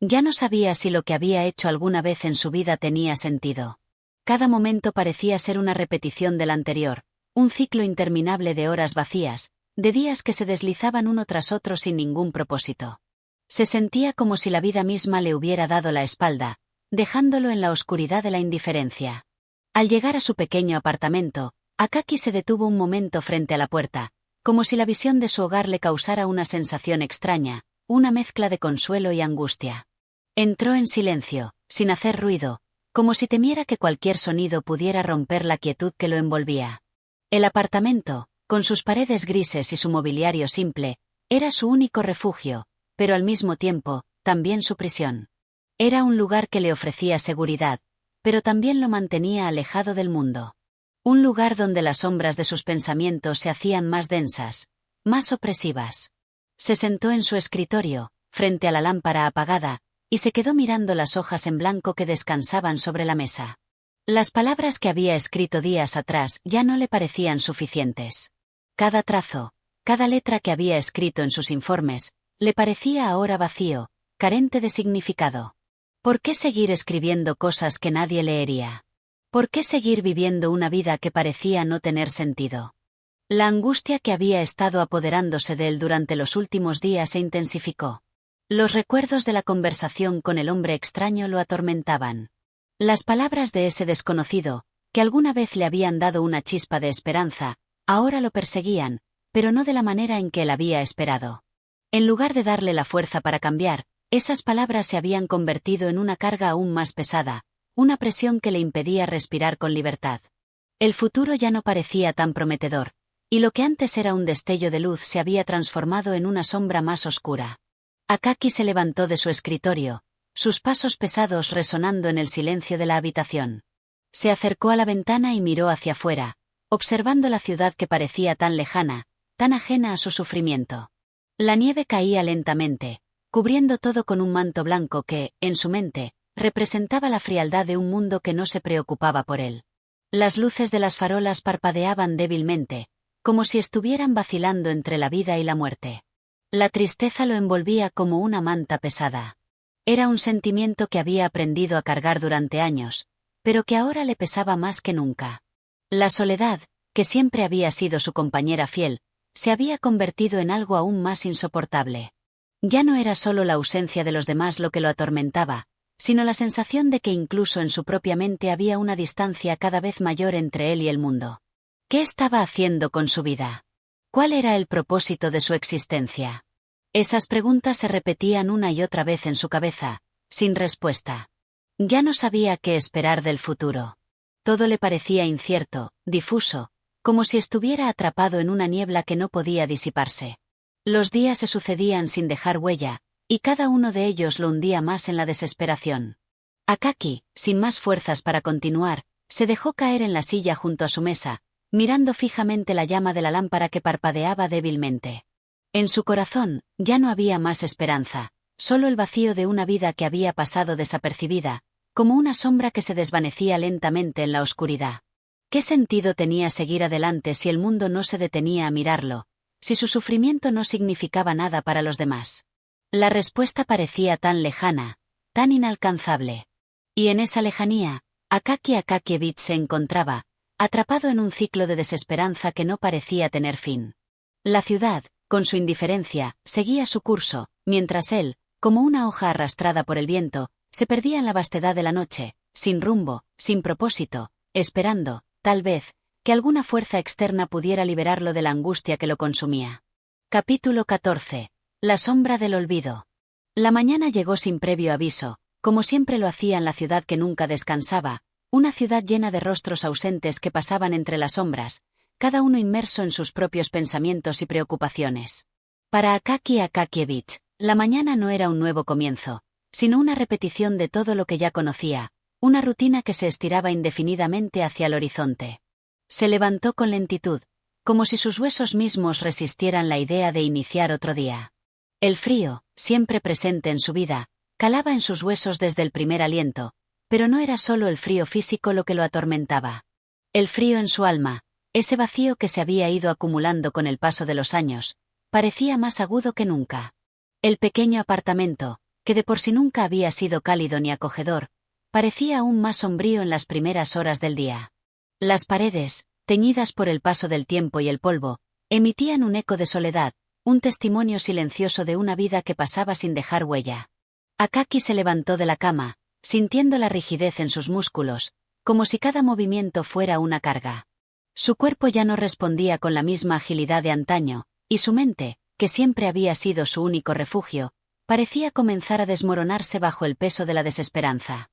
Ya no sabía si lo que había hecho alguna vez en su vida tenía sentido. Cada momento parecía ser una repetición del anterior, un ciclo interminable de horas vacías, de días que se deslizaban uno tras otro sin ningún propósito. Se sentía como si la vida misma le hubiera dado la espalda, dejándolo en la oscuridad de la indiferencia. Al llegar a su pequeño apartamento, Akaki se detuvo un momento frente a la puerta, como si la visión de su hogar le causara una sensación extraña, una mezcla de consuelo y angustia. Entró en silencio, sin hacer ruido, como si temiera que cualquier sonido pudiera romper la quietud que lo envolvía. El apartamento, con sus paredes grises y su mobiliario simple, era su único refugio, pero al mismo tiempo, también su prisión. Era un lugar que le ofrecía seguridad, pero también lo mantenía alejado del mundo. Un lugar donde las sombras de sus pensamientos se hacían más densas, más opresivas. Se sentó en su escritorio, frente a la lámpara apagada, y se quedó mirando las hojas en blanco que descansaban sobre la mesa. Las palabras que había escrito días atrás ya no le parecían suficientes. Cada trazo, cada letra que había escrito en sus informes, le parecía ahora vacío, carente de significado. ¿Por qué seguir escribiendo cosas que nadie leería? ¿Por qué seguir viviendo una vida que parecía no tener sentido? La angustia que había estado apoderándose de él durante los últimos días se intensificó. Los recuerdos de la conversación con el hombre extraño lo atormentaban. Las palabras de ese desconocido, que alguna vez le habían dado una chispa de esperanza, ahora lo perseguían, pero no de la manera en que él había esperado. En lugar de darle la fuerza para cambiar, esas palabras se habían convertido en una carga aún más pesada, una presión que le impedía respirar con libertad. El futuro ya no parecía tan prometedor, y lo que antes era un destello de luz se había transformado en una sombra más oscura. Akaki se levantó de su escritorio, sus pasos pesados resonando en el silencio de la habitación. Se acercó a la ventana y miró hacia afuera, observando la ciudad que parecía tan lejana, tan ajena a su sufrimiento. La nieve caía lentamente, cubriendo todo con un manto blanco que, en su mente, representaba la frialdad de un mundo que no se preocupaba por él. Las luces de las farolas parpadeaban débilmente, como si estuvieran vacilando entre la vida y la muerte. La tristeza lo envolvía como una manta pesada. Era un sentimiento que había aprendido a cargar durante años, pero que ahora le pesaba más que nunca. La soledad, que siempre había sido su compañera fiel, se había convertido en algo aún más insoportable. Ya no era solo la ausencia de los demás lo que lo atormentaba, sino la sensación de que incluso en su propia mente había una distancia cada vez mayor entre él y el mundo. ¿Qué estaba haciendo con su vida? ¿Cuál era el propósito de su existencia? Esas preguntas se repetían una y otra vez en su cabeza, sin respuesta. Ya no sabía qué esperar del futuro. Todo le parecía incierto, difuso, como si estuviera atrapado en una niebla que no podía disiparse. Los días se sucedían sin dejar huella, y cada uno de ellos lo hundía más en la desesperación. Akaki, sin más fuerzas para continuar, se dejó caer en la silla junto a su mesa, mirando fijamente la llama de la lámpara que parpadeaba débilmente. En su corazón, ya no había más esperanza, solo el vacío de una vida que había pasado desapercibida, como una sombra que se desvanecía lentamente en la oscuridad. ¿Qué sentido tenía seguir adelante si el mundo no se detenía a mirarlo, si su sufrimiento no significaba nada para los demás? La respuesta parecía tan lejana, tan inalcanzable. Y en esa lejanía, Akaki Akakievich se encontraba, atrapado en un ciclo de desesperanza que no parecía tener fin. La ciudad, con su indiferencia, seguía su curso, mientras él, como una hoja arrastrada por el viento, se perdía en la vastedad de la noche, sin rumbo, sin propósito, esperando, tal vez, que alguna fuerza externa pudiera liberarlo de la angustia que lo consumía. Capítulo 14. La sombra del olvido. La mañana llegó sin previo aviso, como siempre lo hacía en la ciudad que nunca descansaba, una ciudad llena de rostros ausentes que pasaban entre las sombras, cada uno inmerso en sus propios pensamientos y preocupaciones. Para Akaki Akakievich, la mañana no era un nuevo comienzo, sino una repetición de todo lo que ya conocía, una rutina que se estiraba indefinidamente hacia el horizonte. Se levantó con lentitud, como si sus huesos mismos resistieran la idea de iniciar otro día. El frío, siempre presente en su vida, calaba en sus huesos desde el primer aliento, pero no era solo el frío físico lo que lo atormentaba. El frío en su alma, ese vacío que se había ido acumulando con el paso de los años, parecía más agudo que nunca. El pequeño apartamento, que de por sí nunca había sido cálido ni acogedor, parecía aún más sombrío en las primeras horas del día. Las paredes, teñidas por el paso del tiempo y el polvo, emitían un eco de soledad, un testimonio silencioso de una vida que pasaba sin dejar huella. Akaki se levantó de la cama, sintiendo la rigidez en sus músculos, como si cada movimiento fuera una carga. Su cuerpo ya no respondía con la misma agilidad de antaño, y su mente, que siempre había sido su único refugio, parecía comenzar a desmoronarse bajo el peso de la desesperanza.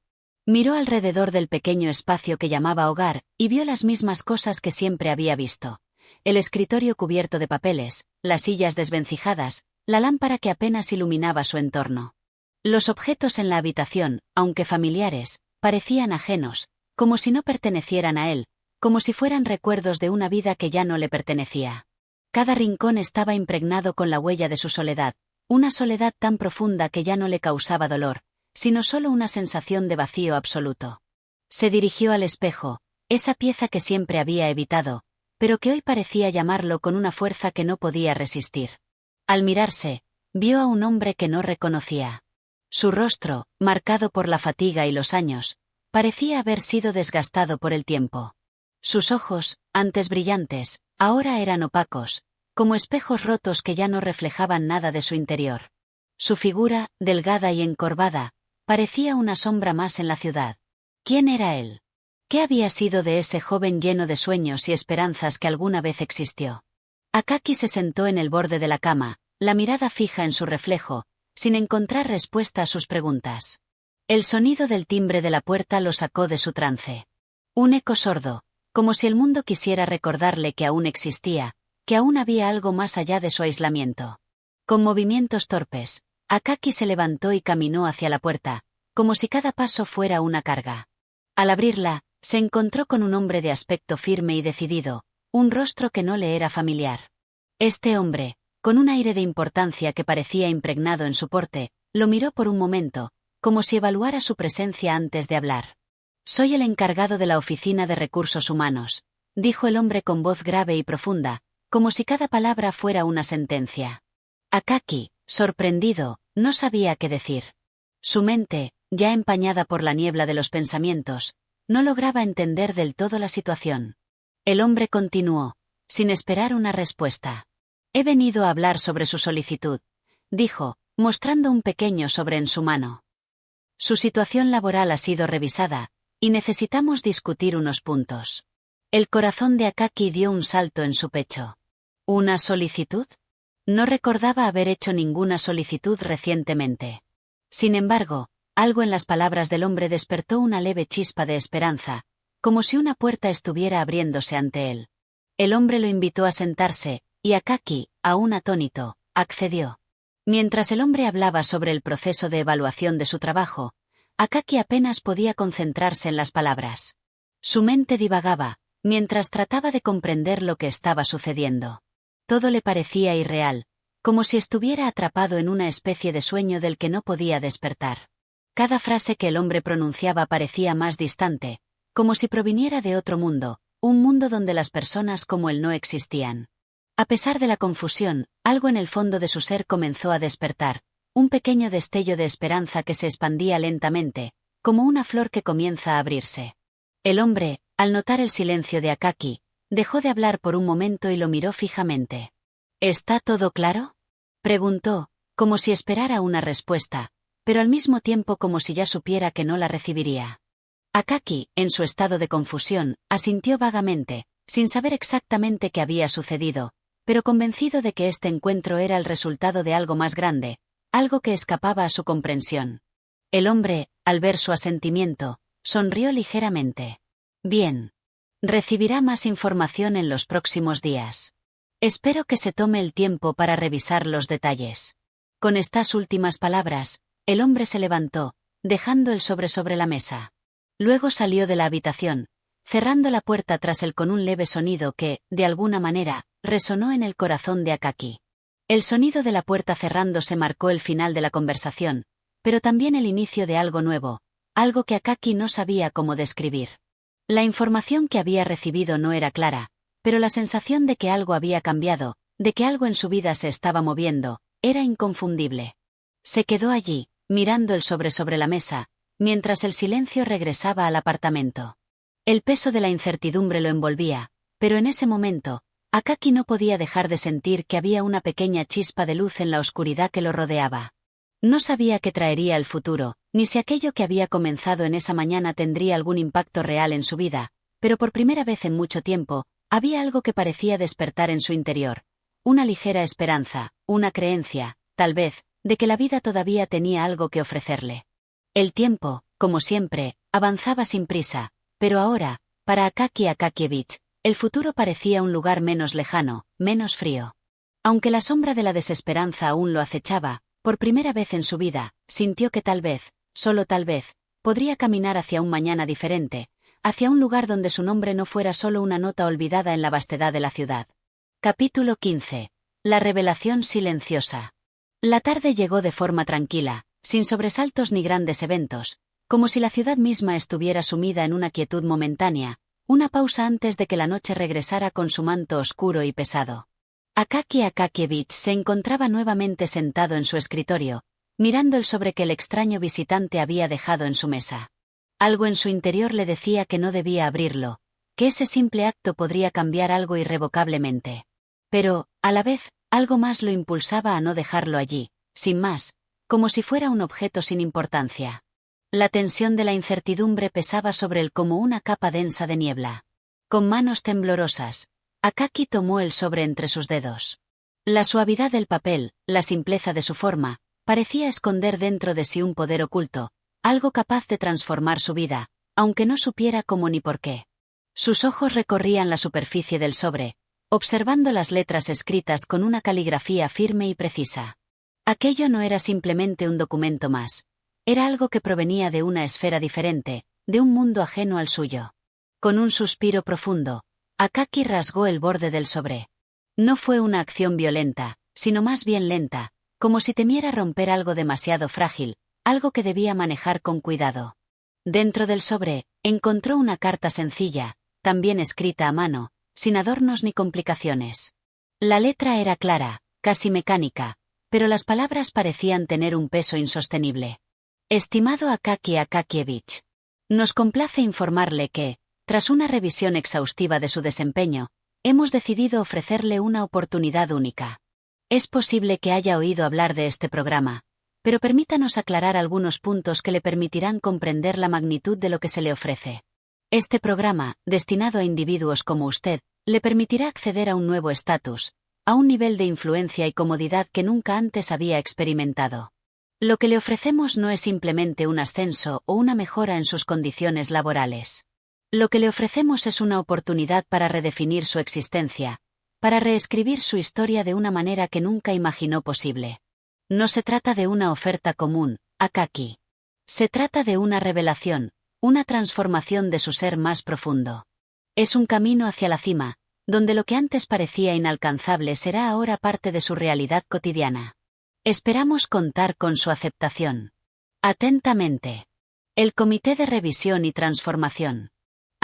Miró alrededor del pequeño espacio que llamaba hogar, y vio las mismas cosas que siempre había visto. El escritorio cubierto de papeles, las sillas desvencijadas, la lámpara que apenas iluminaba su entorno. Los objetos en la habitación, aunque familiares, parecían ajenos, como si no pertenecieran a él, como si fueran recuerdos de una vida que ya no le pertenecía. Cada rincón estaba impregnado con la huella de su soledad, una soledad tan profunda que ya no le causaba dolor, sino solo una sensación de vacío absoluto. Se dirigió al espejo, esa pieza que siempre había evitado, pero que hoy parecía llamarlo con una fuerza que no podía resistir. Al mirarse, vio a un hombre que no reconocía. Su rostro, marcado por la fatiga y los años, parecía haber sido desgastado por el tiempo. Sus ojos, antes brillantes, ahora eran opacos, como espejos rotos que ya no reflejaban nada de su interior. Su figura, delgada y encorvada, parecía una sombra más en la ciudad. ¿Quién era él? ¿Qué había sido de ese joven lleno de sueños y esperanzas que alguna vez existió? Akaki se sentó en el borde de la cama, la mirada fija en su reflejo, sin encontrar respuesta a sus preguntas. El sonido del timbre de la puerta lo sacó de su trance. Un eco sordo, como si el mundo quisiera recordarle que aún existía, que aún había algo más allá de su aislamiento. Con movimientos torpes, Akaki se levantó y caminó hacia la puerta, como si cada paso fuera una carga. Al abrirla, Se encontró con un hombre de aspecto firme y decidido, un rostro que no le era familiar. Este hombre, con un aire de importancia que parecía impregnado en su porte, lo miró por un momento, como si evaluara su presencia antes de hablar. «Soy el encargado de la Oficina de Recursos Humanos», dijo el hombre con voz grave y profunda, como si cada palabra fuera una sentencia. Akaki, sorprendido, no sabía qué decir. Su mente, ya empañada por la niebla de los pensamientos, no lograba entender del todo la situación. El hombre continuó, sin esperar una respuesta. «He venido a hablar sobre su solicitud», dijo, mostrando un pequeño sobre en su mano. «Su situación laboral ha sido revisada, y necesitamos discutir unos puntos». El corazón de Akaki dio un salto en su pecho. ¿Una solicitud? No recordaba haber hecho ninguna solicitud recientemente. Sin embargo, algo en las palabras del hombre despertó una leve chispa de esperanza, como si una puerta estuviera abriéndose ante él. El hombre lo invitó a sentarse, y Akaki, aún atónito, accedió. Mientras el hombre hablaba sobre el proceso de evaluación de su trabajo, Akaki apenas podía concentrarse en las palabras. Su mente divagaba, mientras trataba de comprender lo que estaba sucediendo. Todo le parecía irreal, como si estuviera atrapado en una especie de sueño del que no podía despertar. Cada frase que el hombre pronunciaba parecía más distante, como si proviniera de otro mundo, un mundo donde las personas como él no existían. A pesar de la confusión, algo en el fondo de su ser comenzó a despertar, un pequeño destello de esperanza que se expandía lentamente, como una flor que comienza a abrirse. El hombre, al notar el silencio de Akaki, dejó de hablar por un momento y lo miró fijamente. «¿Está todo claro?», preguntó, como si esperara una respuesta, pero al mismo tiempo como si ya supiera que no la recibiría. Akaki, en su estado de confusión, asintió vagamente, sin saber exactamente qué había sucedido, pero convencido de que este encuentro era el resultado de algo más grande, algo que escapaba a su comprensión. El hombre, al ver su asentimiento, sonrió ligeramente. «Bien. Recibirá más información en los próximos días. Espero que se tome el tiempo para revisar los detalles». Con estas últimas palabras, el hombre se levantó, dejando el sobre la mesa. Luego salió de la habitación, cerrando la puerta tras él con un leve sonido que, de alguna manera, resonó en el corazón de Akaki. El sonido de la puerta cerrándose marcó el final de la conversación, pero también el inicio de algo nuevo, algo que Akaki no sabía cómo describir. La información que había recibido no era clara, pero la sensación de que algo había cambiado, de que algo en su vida se estaba moviendo, era inconfundible. Se quedó allí, mirando el sobre la mesa, mientras el silencio regresaba al apartamento. El peso de la incertidumbre lo envolvía, pero en ese momento, Akaki no podía dejar de sentir que había una pequeña chispa de luz en la oscuridad que lo rodeaba. No sabía qué traería el futuro, ni si aquello que había comenzado en esa mañana tendría algún impacto real en su vida, pero por primera vez en mucho tiempo, había algo que parecía despertar en su interior. Una ligera esperanza, una creencia, tal vez, de que la vida todavía tenía algo que ofrecerle. El tiempo, como siempre, avanzaba sin prisa, pero ahora, para Akaki Akakievich, el futuro parecía un lugar menos lejano, menos frío. Aunque la sombra de la desesperanza aún lo acechaba, por primera vez en su vida, sintió que tal vez, solo tal vez, podría caminar hacia un mañana diferente, hacia un lugar donde su nombre no fuera solo una nota olvidada en la vastedad de la ciudad. Capítulo 15. La revelación silenciosa. La tarde llegó de forma tranquila, sin sobresaltos ni grandes eventos, como si la ciudad misma estuviera sumida en una quietud momentánea, una pausa antes de que la noche regresara con su manto oscuro y pesado. Akaki Akakievich se encontraba nuevamente sentado en su escritorio, mirando el sobre que el extraño visitante había dejado en su mesa. Algo en su interior le decía que no debía abrirlo, que ese simple acto podría cambiar algo irrevocablemente. Pero, a la vez, algo más lo impulsaba a no dejarlo allí, sin más, como si fuera un objeto sin importancia. La tensión de la incertidumbre pesaba sobre él como una capa densa de niebla. Con manos temblorosas, Akaki tomó el sobre entre sus dedos. La suavidad del papel, la simpleza de su forma, parecía esconder dentro de sí un poder oculto, algo capaz de transformar su vida, aunque no supiera cómo ni por qué. Sus ojos recorrían la superficie del sobre, observando las letras escritas con una caligrafía firme y precisa. Aquello no era simplemente un documento más. Era algo que provenía de una esfera diferente, de un mundo ajeno al suyo. Con un suspiro profundo, Akaki rasgó el borde del sobre. No fue una acción violenta, sino más bien lenta, como si temiera romper algo demasiado frágil, algo que debía manejar con cuidado. Dentro del sobre, encontró una carta sencilla, también escrita a mano, sin adornos ni complicaciones. La letra era clara, casi mecánica, pero las palabras parecían tener un peso insostenible. Estimado Akaki Akakievich, nos complace informarle que, tras una revisión exhaustiva de su desempeño, hemos decidido ofrecerle una oportunidad única. Es posible que haya oído hablar de este programa, pero permítanos aclarar algunos puntos que le permitirán comprender la magnitud de lo que se le ofrece. Este programa, destinado a individuos como usted, le permitirá acceder a un nuevo estatus, a un nivel de influencia y comodidad que nunca antes había experimentado. Lo que le ofrecemos no es simplemente un ascenso o una mejora en sus condiciones laborales. Lo que le ofrecemos es una oportunidad para redefinir su existencia, para reescribir su historia de una manera que nunca imaginó posible. No se trata de una oferta común, Akaki. Se trata de una revelación, una transformación de su ser más profundo. Es un camino hacia la cima, donde lo que antes parecía inalcanzable será ahora parte de su realidad cotidiana. Esperamos contar con su aceptación. Atentamente. El Comité de Revisión y Transformación.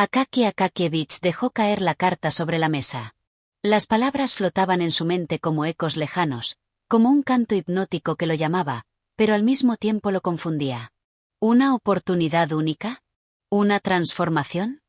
Akaki Akakievich dejó caer la carta sobre la mesa. Las palabras flotaban en su mente como ecos lejanos, como un canto hipnótico que lo llamaba, pero al mismo tiempo lo confundía. ¿Una oportunidad única? ¿Una transformación?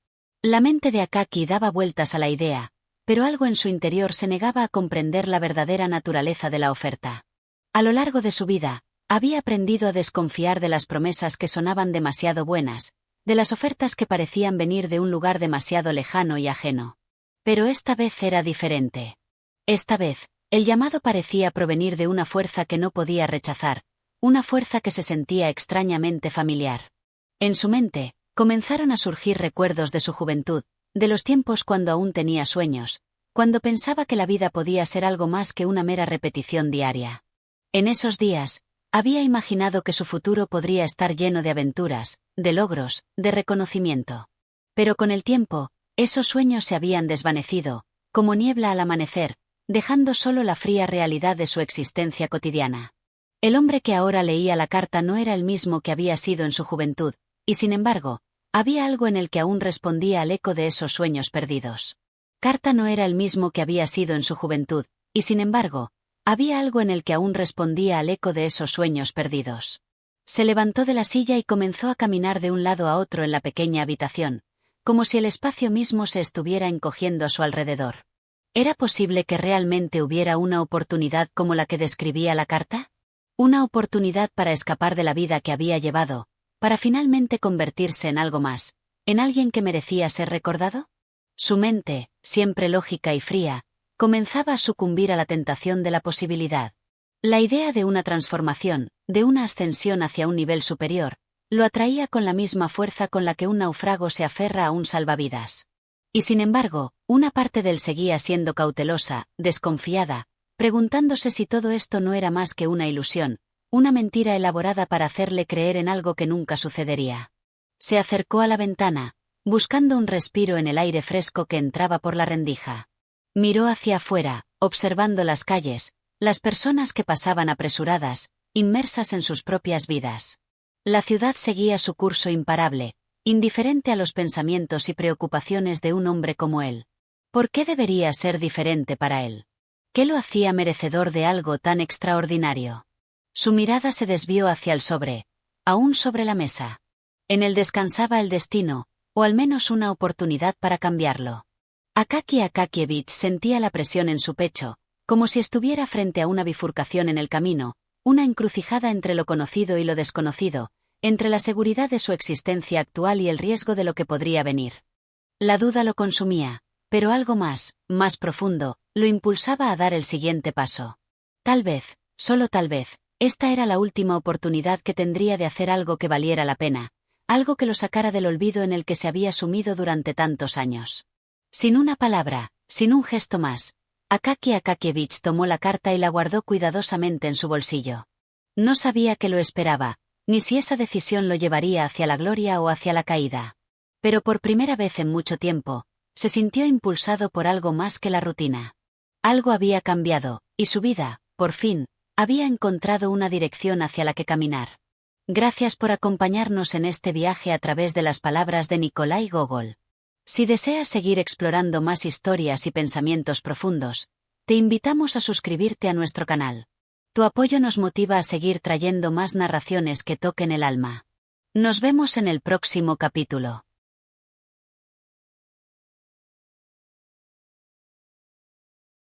La mente de Akaki daba vueltas a la idea, pero algo en su interior se negaba a comprender la verdadera naturaleza de la oferta. A lo largo de su vida, había aprendido a desconfiar de las promesas que sonaban demasiado buenas, de las ofertas que parecían venir de un lugar demasiado lejano y ajeno. Pero esta vez era diferente. Esta vez, el llamado parecía provenir de una fuerza que no podía rechazar, una fuerza que se sentía extrañamente familiar. En su mente, comenzaron a surgir recuerdos de su juventud, de los tiempos cuando aún tenía sueños, cuando pensaba que la vida podía ser algo más que una mera repetición diaria. En esos días, había imaginado que su futuro podría estar lleno de aventuras, de logros, de reconocimiento. Pero con el tiempo, esos sueños se habían desvanecido, como niebla al amanecer, dejando solo la fría realidad de su existencia cotidiana. El hombre que ahora leía la carta no era el mismo que había sido en su juventud, y sin embargo, había algo en el que aún respondía al eco de esos sueños perdidos. Carta no era el mismo que había sido en su juventud, y sin embargo, había algo en el que aún respondía al eco de esos sueños perdidos. Se levantó de la silla y comenzó a caminar de un lado a otro en la pequeña habitación, como si el espacio mismo se estuviera encogiendo a su alrededor. ¿Era posible que realmente hubiera una oportunidad como la que describía la carta? Una oportunidad para escapar de la vida que había llevado, para finalmente convertirse en algo más, en alguien que merecía ser recordado? Su mente, siempre lógica y fría, comenzaba a sucumbir a la tentación de la posibilidad. La idea de una transformación, de una ascensión hacia un nivel superior, lo atraía con la misma fuerza con la que un náufrago se aferra a un salvavidas. Y sin embargo, una parte de él seguía siendo cautelosa, desconfiada, preguntándose si todo esto no era más que una ilusión, una mentira elaborada para hacerle creer en algo que nunca sucedería. Se acercó a la ventana, buscando un respiro en el aire fresco que entraba por la rendija. Miró hacia afuera, observando las calles, las personas que pasaban apresuradas, inmersas en sus propias vidas. La ciudad seguía su curso imparable, indiferente a los pensamientos y preocupaciones de un hombre como él. ¿Por qué debería ser diferente para él? ¿Qué lo hacía merecedor de algo tan extraordinario? Su mirada se desvió hacia el sobre, aún sobre la mesa. En él descansaba el destino, o al menos una oportunidad para cambiarlo. Akaki Akakievich sentía la presión en su pecho, como si estuviera frente a una bifurcación en el camino, una encrucijada entre lo conocido y lo desconocido, entre la seguridad de su existencia actual y el riesgo de lo que podría venir. La duda lo consumía, pero algo más, más profundo, lo impulsaba a dar el siguiente paso. Tal vez, solo tal vez, esta era la última oportunidad que tendría de hacer algo que valiera la pena, algo que lo sacara del olvido en el que se había sumido durante tantos años. Sin una palabra, sin un gesto más, Akaki Akakievich tomó la carta y la guardó cuidadosamente en su bolsillo. No sabía qué lo esperaba, ni si esa decisión lo llevaría hacia la gloria o hacia la caída. Pero por primera vez en mucho tiempo, se sintió impulsado por algo más que la rutina. Algo había cambiado, y su vida, por fin, había encontrado una dirección hacia la que caminar. Gracias por acompañarnos en este viaje a través de las palabras de Nikolai Gogol. Si deseas seguir explorando más historias y pensamientos profundos, te invitamos a suscribirte a nuestro canal. Tu apoyo nos motiva a seguir trayendo más narraciones que toquen el alma. Nos vemos en el próximo capítulo.